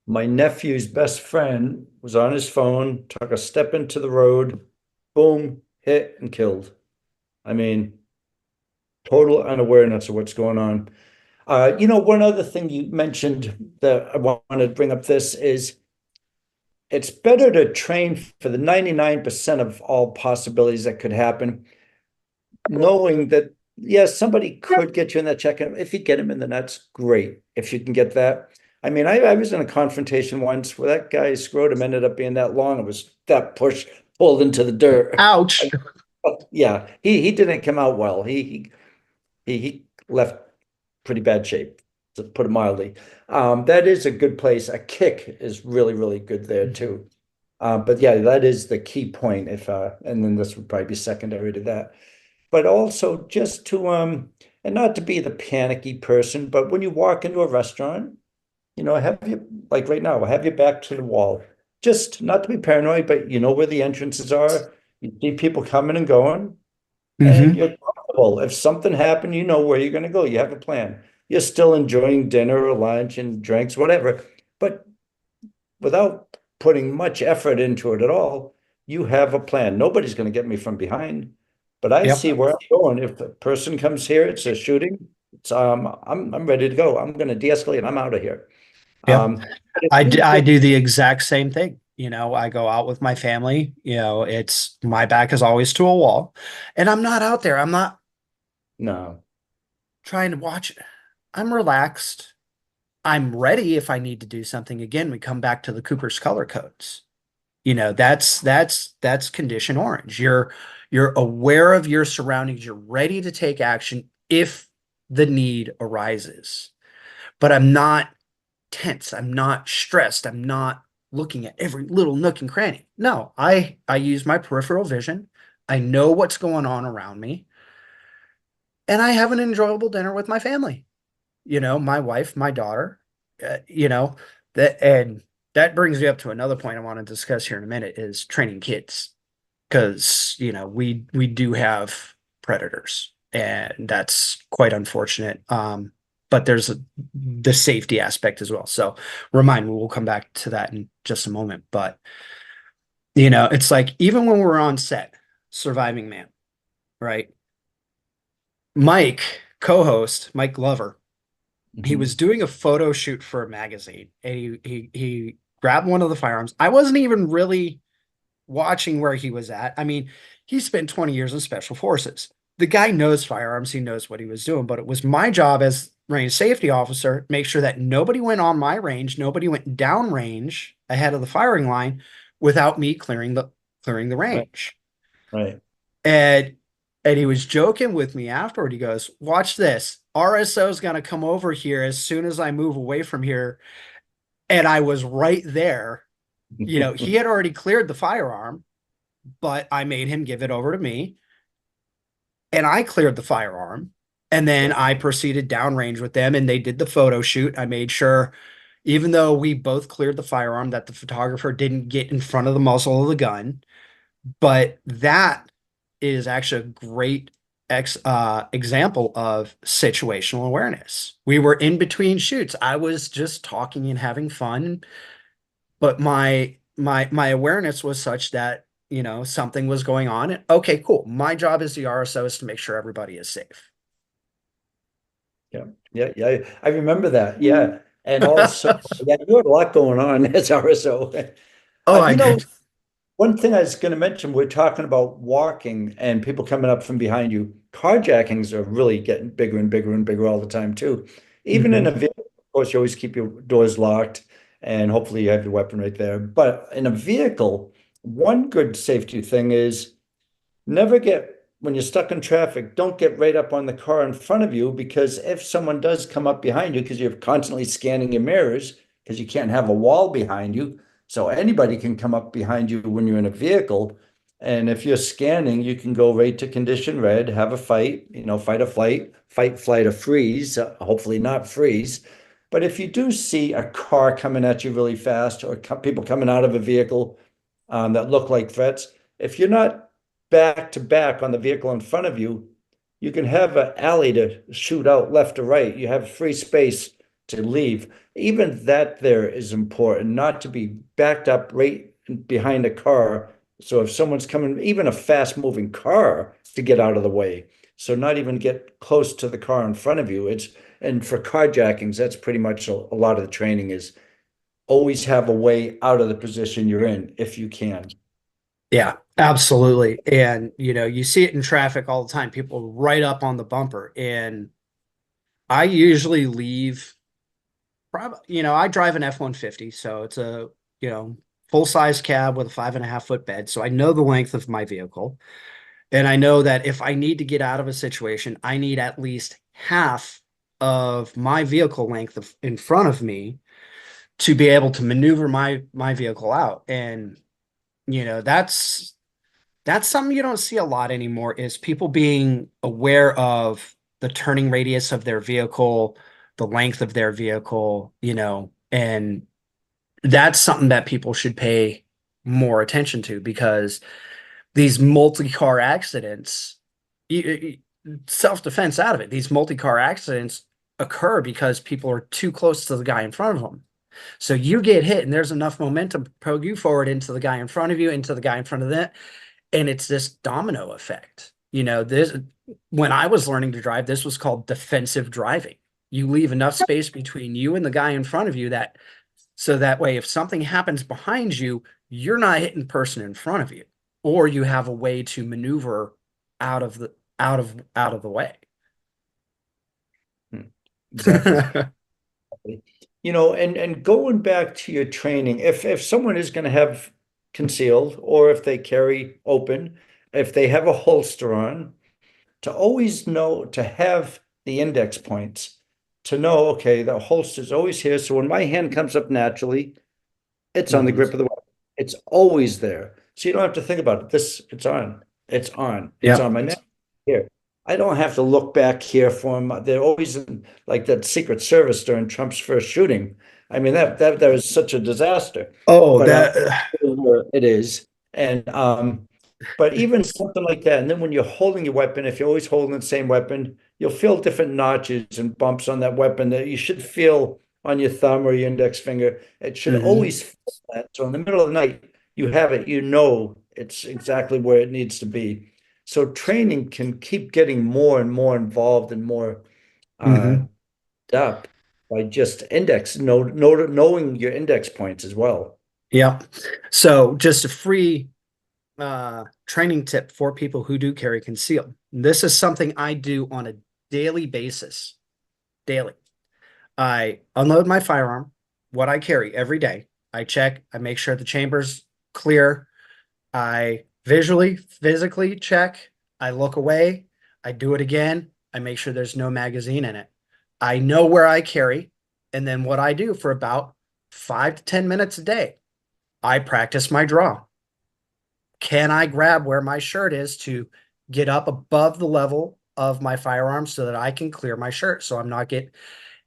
S2: My nephew's best friend was on his phone, took a step into the road, boom, hit and killed. I mean, total unawareness of what's going on. One other thing you mentioned that I want to bring up this is it's better to train for the 99% of all possibilities that could happen, knowing that, yes, somebody could get you in that check. If you get him in the nuts, great. If you can get that. I mean, I was in a confrontation once where that guy's scrotum ended up being that long. It was that push pulled into the dirt.
S1: Ouch.
S2: Yeah, he didn't come out well. He left pretty bad shape, to put it mildly. That is a good place. A kick is really good there too. But yeah, that is the key point. And then this would probably be secondary to that. But also just to and not to be the panicky person, but when you walk into a restaurant, have you like right now, have your back to the wall. Just not to be paranoid, but you know where the entrances are. You see people coming and going and
S1: Mm-hmm.
S2: you're comfortable. If something happened, you know where you're going to go. You have a plan. You're still enjoying dinner or lunch and drinks, whatever. But without putting much effort into it at all, you have a plan. Nobody's going to get me from behind, but I
S1: Yep.
S2: see where I'm going. If a person comes here, it's a shooting. It's I'm ready to go. I'm going to de-escalate. I'm out of here.
S1: Yep.
S2: But if you
S1: I
S2: get
S1: do the exact same thing. I go out with my family, it's my back is always to a wall, and I'm not out there. I'm not
S2: no,
S1: trying to watch it. I'm relaxed. I'm ready if I need to do something. Again, we come back to the Cooper's color codes. That's condition orange. You're aware of your surroundings. You're ready to take action if the need arises. But I'm not tense. I'm not stressed. I'm not looking at every little nook and cranny. No, I use my peripheral vision. I know what's going on around me, and I have an enjoyable dinner with my family. My wife, my daughter, that and that brings me up to another point I want to discuss here in a minute is training kids because we do have predators and that's quite unfortunate. But there's the safety aspect as well. So remind me, we'll come back to that in just a moment. But it's like even when we're on set, Surviving Man, right? Mike, co-host Mike Glover, he
S2: mhm.
S1: was doing a photo shoot for a magazine and he grabbed one of the firearms. I wasn't even really watching where he was at. I mean, he spent 20 years in special forces. The guy knows firearms, he knows what he was doing, but it was my job as range safety officer, make sure that nobody went on my range, nobody went down range ahead of the firing line without me clearing the
S2: Right,
S1: range.
S2: right.
S1: And he was joking with me afterward. He goes, "Watch this. RSO is going to come over here as soon as I move away from here." And I was right there. He had already cleared the firearm, but I made him give it over to me. And I cleared the firearm. And then
S2: Yeah,
S1: I proceeded downrange with them and they did the photo shoot. I made sure, even though we both cleared the firearm, that the photographer didn't get in front of the muzzle of the gun. But that is actually a great example of situational awareness. We were in between shoots. I was just talking and having fun, but my awareness was such that something was going on. And, okay, cool. My job as the RSO is to make sure everybody is safe.
S2: yeah, yeah, yeah. I remember that. Yeah. And also, yeah, you had a lot going on as RSO.
S1: Oh, I
S2: You know,
S1: did.
S2: one thing I was going to mention, we're talking about walking and people coming up from behind you. Carjackings are really getting bigger and bigger and bigger all the time too. Even in a
S1: Mhm.
S2: vehicle, of course, you always keep your doors locked and hopefully you have your weapon right there. But in a vehicle, one good safety thing is never get, when you're stuck in traffic, don't get right up on the car in front of you because if someone does come up behind you, because you're constantly scanning your mirrors, because you can't have a wall behind you. So anybody can come up behind you when you're in a vehicle. And if you're scanning, you can go right to condition red, have a fight, fight or flight, fight, flight, or freeze, hopefully not freeze. But if you do see a car coming at you really fast or people coming out of a vehicle that look like threats, if you're not back to back on the vehicle in front of you, you can have an alley to shoot out left or right. You have free space to leave. Even that there is important, not to be backed up right behind a car. So if someone's coming, even a fast moving car, to get out of the way. So not even get close to the car in front of you. And for carjackings, that's pretty much a lot of the training is always have a way out of the position you're in if you can.
S1: Yeah, absolutely. And you see it in traffic all the time. People right up on the bumper. And I usually leave probably, I drive an F-150, so it's a, full size cab with a 5.5 foot bed. So I know the length of my vehicle. And I know that if I need to get out of a situation, I need at least half of my vehicle length in front of me to be able to maneuver my vehicle out. And that's something you don't see a lot anymore is people being aware of the turning radius of their vehicle, the length of their vehicle, and that's something that people should pay more attention to because these multi-car accidents, self-defense out of it, these multi-car accidents occur because people are too close to the guy in front of them. So you get hit and there's enough momentum to propel you forward into the guy in front of you, into the guy in front of that. And it's this domino effect. This, when I was learning to drive, this was called defensive driving. You leave enough space between you and the guy in front of you so that way, if something happens behind you, you're not hitting the person in front of you, or you have a way to maneuver out of the way.
S2: Exactly. And going back to your training, if someone is going to have concealed or if they carry open, if they have a holster on, to always know to have the index points, to know, okay, the holster's always here. So when my hand comes up naturally, it's on the
S1: Mhm.
S2: grip of the weapon. It's always there. So you don't have to think about it. It's on. It's on. It's
S1: Yep.
S2: on my neck. Here. I don't have to look back here for them. They're always like that Secret Service during Trump's first shooting. I mean, that was such a disaster.
S1: Oh,
S2: But
S1: that.
S2: it is. And but even something like that, and then when you're holding your weapon, if you're always holding the same weapon, you'll feel different notches and bumps on that weapon that you should feel on your thumb or your index finger. It should
S1: Mhm.
S2: always feel that. So in the middle of the night, you have it, it's exactly where it needs to be. So training can keep getting more and more involved and more uh
S1: Mhm.
S2: up by just knowing your index points as well.
S1: Yep. So just a free training tip for people who do carry concealed. This is something I do on a daily basis. Daily. I unload my firearm, what I carry every day. I check, I make sure the chamber's clear. I visually, physically check. I look away. I do it again. I make sure there's no magazine in it. I know where I carry. And then what I do for about 5 to 10 minutes a day, I practice my draw. Can I grab where my shirt is to get up above the level of my firearm so that I can clear my shirt so I'm not get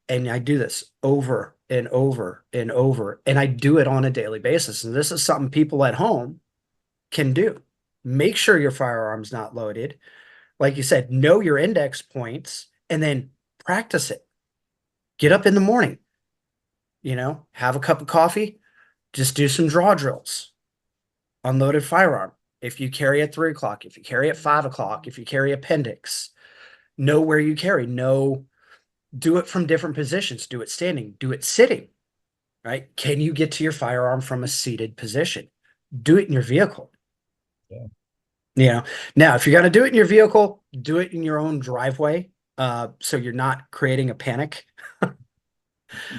S1: and I do this over and over and over and I do it on a daily basis. And this is something people at home can do. Make sure your firearm's not loaded. Like you said, know your index points and then practice it. Get up in the morning, have a cup of coffee, just do some draw drills. Unloaded firearm. If you carry at 3 o'clock, if you carry at 5 o'clock, if you carry appendix, know where you carry. Do it from different positions. Do it standing, do it sitting, right? Can you get to your firearm from a seated position? Do it in your vehicle.
S2: Yeah.
S1: Now, if you're going to do it in your vehicle, do it in your own driveway. So you're not creating a panic,
S2: Yeah.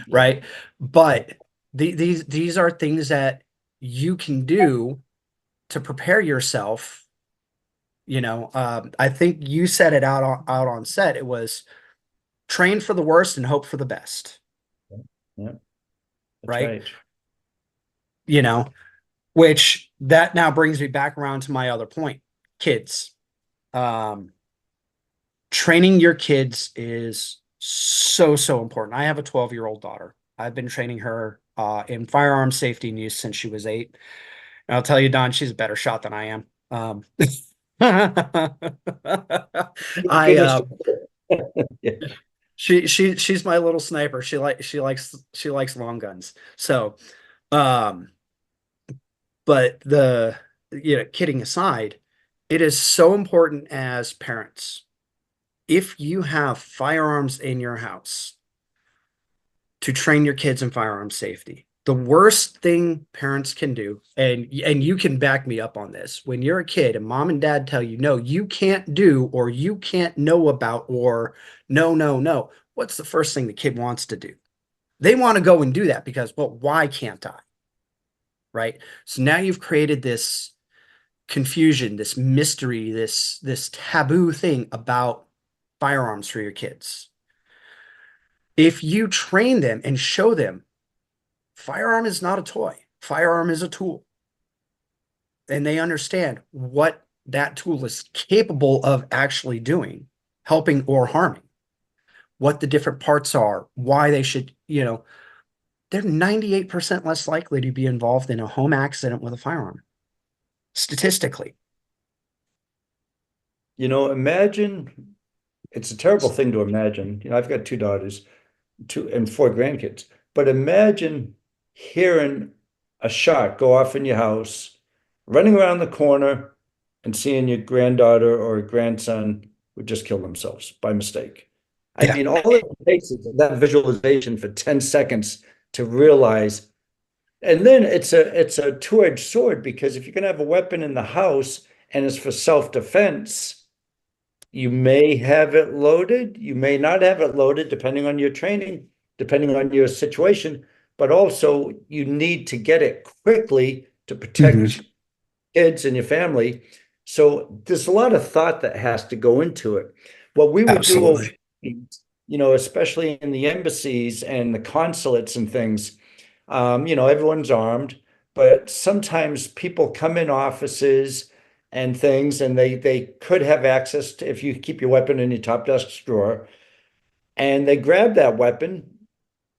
S1: right? But these are things that you can do to prepare yourself. I think you said it out on set. It was train for the worst and hope for the best,
S2: Yeah. That's
S1: right?
S2: right.
S1: You know, which that now brings me back around to my other point. Kids. Um, Training your kids is so important. I have a 12-year-old daughter. I've been training her in firearm safety and use since she was 8. And I'll tell you, Don, she's a better shot than I am. I
S2: Finished. Yeah.
S1: she's my little sniper. She likes long guns. So, um, but kidding aside, it is so important as parents. If you have firearms in your house to train your kids in firearm safety, the worst thing parents can do, and you can back me up on this, when you're a kid and mom and dad tell you, no, you can't do, or you can't know about, or no, no, no, what's the first thing the kid wants to do? They want to go and do that because, well, why can't I? Right? So now you've created this confusion, this mystery, this taboo thing about firearms for your kids. If you train them and show them firearm is not a toy, firearm is a tool, and they understand what that tool is capable of actually doing, helping or harming, what the different parts are, why they should, they're 98% less likely to be involved in a home accident with a firearm, statistically.
S2: Imagine it's a terrible thing to imagine. I've got two daughters, two and four grandkids, but imagine hearing a shot go off in your house, running around the corner and seeing your granddaughter or grandson would just kill themselves by mistake. I
S1: Yeah.
S2: mean, all it takes is that visualization for 10 seconds to realize. And then it's a two-edged sword, because if you're going to have a weapon in the house and it's for self-defense, you may have it loaded, you may not have it loaded, depending on your training, depending on your situation, but also you need to get it quickly to
S1: Mhm.
S2: protect kids and your family. So there's a lot of thought that has to go into it. What we would do over,
S1: Absolutely.
S2: especially in the embassies and the consulates and things, everyone's armed, but sometimes people come in offices and things, and they could have access to, if you keep your weapon in your top desk drawer, and they grab that weapon,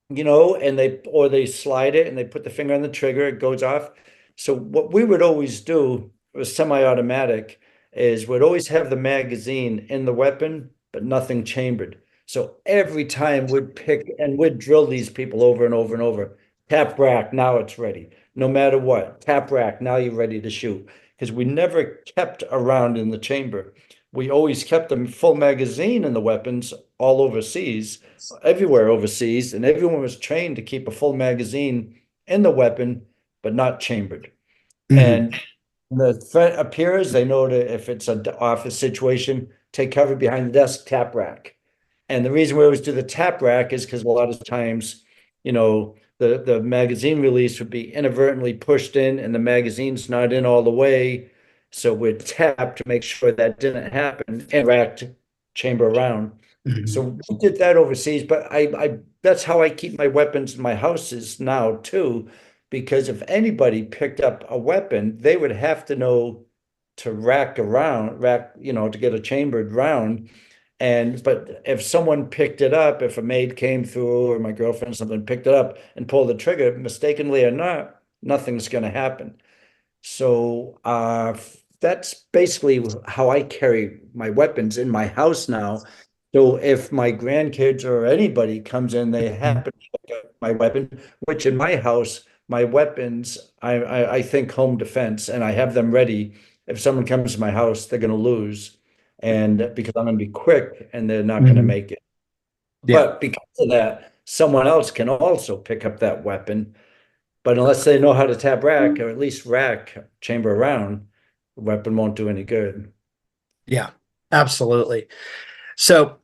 S2: and they slide it and they put the finger on the trigger, it goes off. So what we would always do, it was semi-automatic, is we'd always have the magazine in the weapon, but nothing chambered. So every time we'd pick and we'd drill these people over and over and over. Tap rack, now it's ready. No matter what, tap rack, now you're ready to shoot. Because we never kept around in the chamber. We always kept them full magazine in the weapons all overseas, everywhere overseas, and everyone was trained to keep a full magazine in the weapon, but not chambered.
S1: Mhm.
S2: And the threat appears, they know that if it's an office situation, take cover behind the desk, tap rack. And the reason we always do the tap rack is because a lot of times, the magazine release would be inadvertently pushed in and the magazine's not in all the way. So we'd tap to make sure that didn't happen and racked chamber around.
S1: Mhm.
S2: So we did that overseas, but I that's how I keep my weapons in my houses now too, because if anybody picked up a weapon, they would have to know to to get a chambered round. But if someone picked it up, if a maid came through or my girlfriend or something picked it up and pulled the trigger, mistakenly or not, nothing's going to happen. So that's basically how I carry my weapons in my house now. So if my grandkids or anybody comes in, they
S1: Mhm.
S2: happen to pick up my weapon, which in my house, my weapons, I think home defense, and I have them ready. If someone comes to my house, they're going to lose, and because I'm going to be quick, and they're not going to
S1: Mhm.
S2: make it.
S1: Yeah.
S2: But because of that, someone else can also pick up that weapon, but unless they know how to tap rack, or at least rack chamber around, the weapon won't do any good.
S1: Yeah. Absolutely. So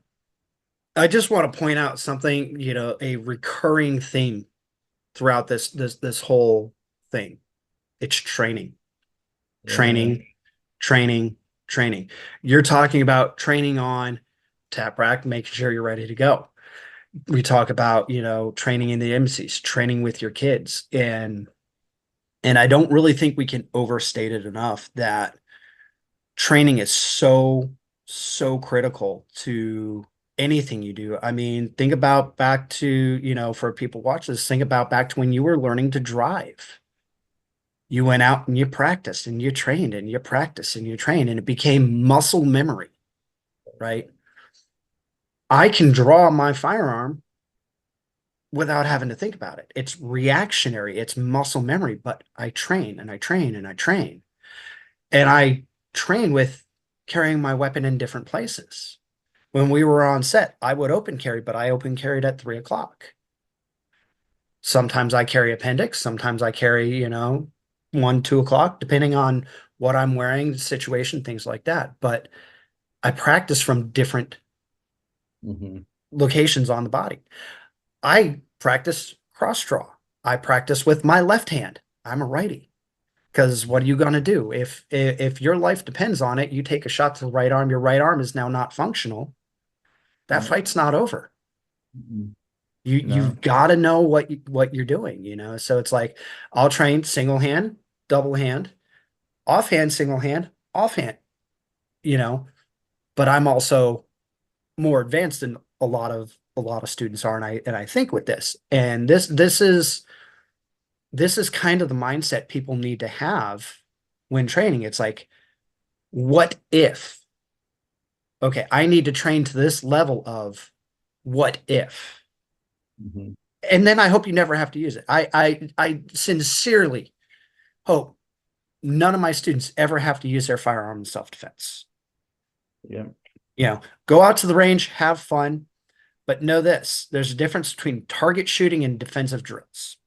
S1: I just want to point out something, a recurring theme throughout this whole thing. It's training,
S2: Yeah.
S1: training, training, training. You're talking about training on tap rack, making sure you're ready to go. We talk about, training in the embassies, training with your kids. And I don't really think we can overstate it enough that training is so, so critical to anything you do. I mean, think about back to, for people watch this, think about back to when you were learning to drive. You went out and you practiced and you trained and you practiced and you trained, and it became muscle memory, right? I can draw my firearm without having to think about it. It's reactionary, it's muscle memory, but I train and I train and I train. And I train with carrying my weapon in different places. When we were on set, I would open carry, but I open carried at 3 o'clock. Sometimes I carry appendix, sometimes I carry, 1, 2 o'clock, depending on what I'm wearing, the situation, things like that. But I practice from different
S2: Mhm.
S1: locations on the body. I practice cross draw. I practice with my left hand. I'm a righty. Because what are you going to do if your life depends on it? You take a shot to the right arm. Your right arm is now not functional. That
S2: Yeah.
S1: fight's not over.
S2: Mhm. No.
S1: You've got to know what you're doing. So it's like I'll train single hand, double hand, offhand, single hand, offhand. You know, but I'm also more advanced than a lot of students are, and I think with this, and this is kind of the mindset people need to have when training. It's like, what if? Okay, I need to train to this level of what if?
S2: Mhm.
S1: and then I hope you never have to use it. I sincerely hope none of my students ever have to use their firearm in self-defense.
S2: Yeah.
S1: Go out to the range, have fun, but know this, there's a difference between target shooting and defensive drills,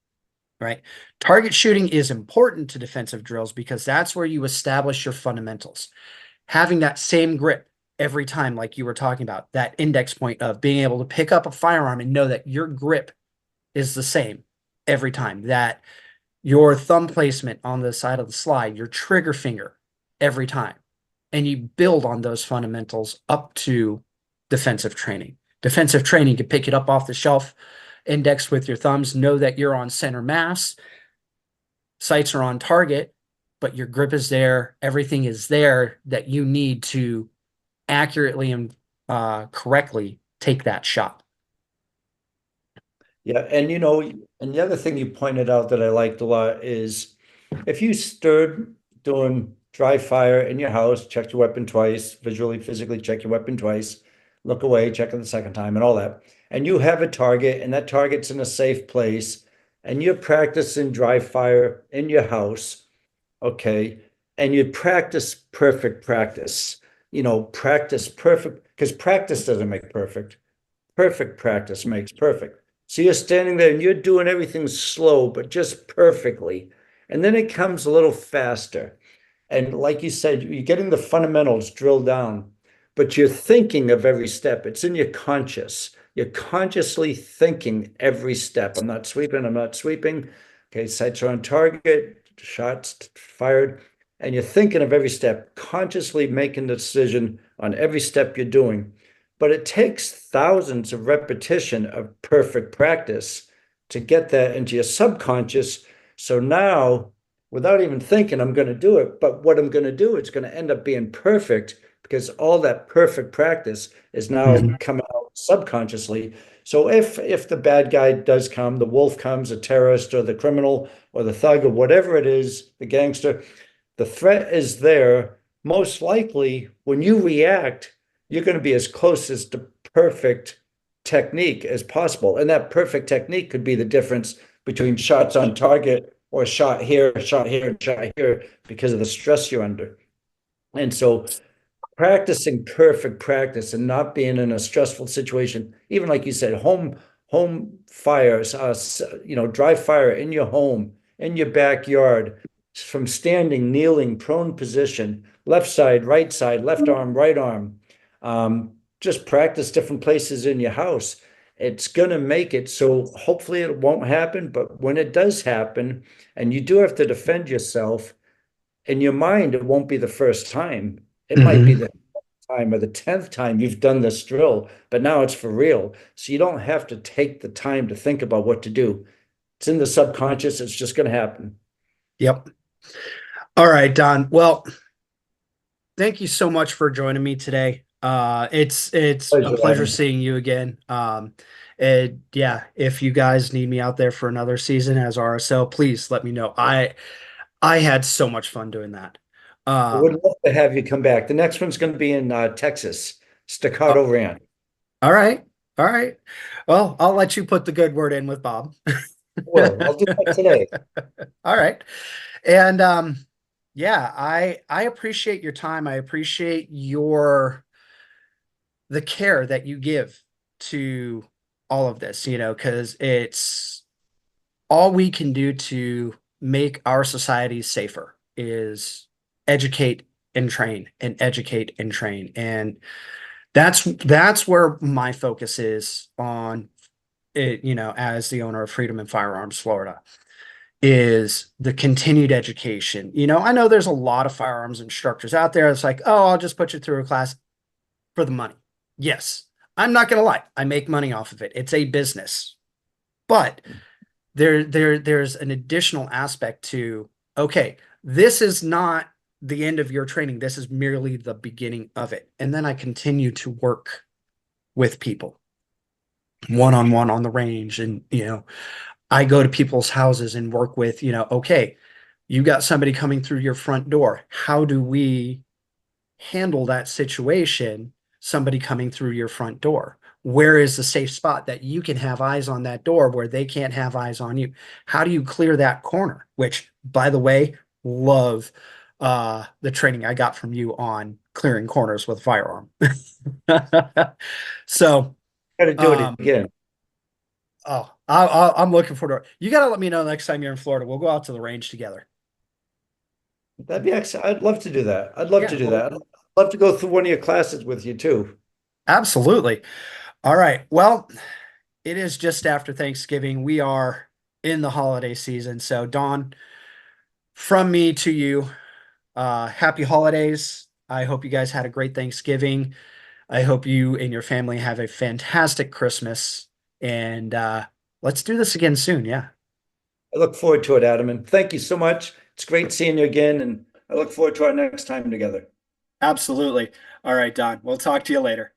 S1: right? Target shooting is important to defensive drills because that's where you establish your fundamentals. Having that same grip every time, like you were talking about, that index point of being able to pick up a firearm and know that your grip is the same every time, that your thumb placement on the side of the slide, your trigger finger every time. And you build on those fundamentals up to defensive training. Defensive training can pick it up off the shelf, index with your thumbs, know that you're on center mass, sights are on target, but your grip is there. Everything is there that you need to accurately and correctly take that shot.
S2: Yeah, and and the other thing you pointed out that I liked a lot is if you stood doing dry fire in your house, checked your weapon twice, visually, physically check your weapon twice, look away, check it the second time, and all that, and you have a target, and that target's in a safe place, and you're practicing dry fire in your house, okay, and you practice perfect practice, practice perfect, because practice doesn't make perfect. Perfect practice makes perfect. So you're standing there and you're doing everything slow, but just perfectly. And then it comes a little faster. And like you said, you're getting the fundamentals drilled down, but you're thinking of every step. It's in your conscious. You're consciously thinking every step. I'm not sweeping. I'm not sweeping. Okay, sights are on target, shots fired. And you're thinking of every step, consciously making the decision on every step you're doing. But it takes thousands of repetition of perfect practice to get that into your subconscious. So now, without even thinking, I'm going to do it. But what I'm going to do, it's going to end up being perfect because all that perfect practice is now coming out subconsciously. So if the bad guy does come, the wolf comes, a terrorist or the criminal or the thug or whatever it is, the gangster, the threat is there. Most likely, when you react, you're going to be as close as to perfect technique as possible. And that perfect technique could be the difference between shots on target or shot here, shot here, shot here because of the stress you're under. And so practicing perfect practice and not being in a stressful situation, even like you said, home fires, dry fire in your home, in your backyard, from standing, kneeling, prone position, left side, left arm, right arm. Just practice different places in your house. It's going to make it so hopefully it won't happen, but when it does happen and you do have to defend yourself, in your mind, it won't be the first time. It might be the time or the 10th time you've done this drill, but now it's for real. So you don't have to take the time to think about what to do. It's in the subconscious. It's just going to happen.
S1: Yep. All right, Don. Well, thank you so much for joining me today. It's a pleasure seeing you again. And yeah, if you guys need me out there for another season as RSL, please let me know. I had so much fun doing that.
S2: I would love to have you come back. The next one's going to be in Texas, Staccato Ranch.
S1: All right. All right. Well, I'll let you put the good word in with Bob.
S2: Well, I'll do that today.
S1: All right. And yeah, I appreciate your time. I appreciate the care that you give to all of this, because it's all we can do to make our society safer is educate and train and educate and train. And that's where my focus is on it, as the owner of Freedom and Firearms Florida, is the continued education. I know there's a lot of firearms instructors out there. It's like, oh, I'll just put you through a class for the money. Yes, I'm not going to lie. I make money off of it. It's a business. But there's an additional aspect to, okay, this is not the end of your training. This is merely the beginning of it. And then I continue to work with people one-on-one on the range. And, I go to people's houses and work with, okay, you got somebody coming through your front door. How do we handle that situation? Somebody coming through your front door. where is the safe spot that you can have eyes on that door where they can't have eyes on you? How do you clear that corner? Which, by the way, love the training I got from you on clearing corners with firearm. So,
S2: Got to do it
S1: um,
S2: again.
S1: oh, I'm looking forward to it. You got to let me know next time you're in Florida. We'll go out to the range together.
S2: That'd be excellent. I'd love to do that. I'd love
S1: Yeah,
S2: to do
S1: well,
S2: that. I'd love to go through one of your classes with you too.
S1: absolutely. All right. Well, it is just after Thanksgiving. We are in the holiday season. So, Dawn, from me to you, happy holidays. I hope you guys had a great Thanksgiving. I hope you and your family have a fantastic Christmas. And let's do this again soon. Yeah,
S2: I look forward to it, Adam, and thank you so much. It's great seeing you again, and I look forward to our next time together.
S1: absolutely. All right, Don. We'll talk to you later.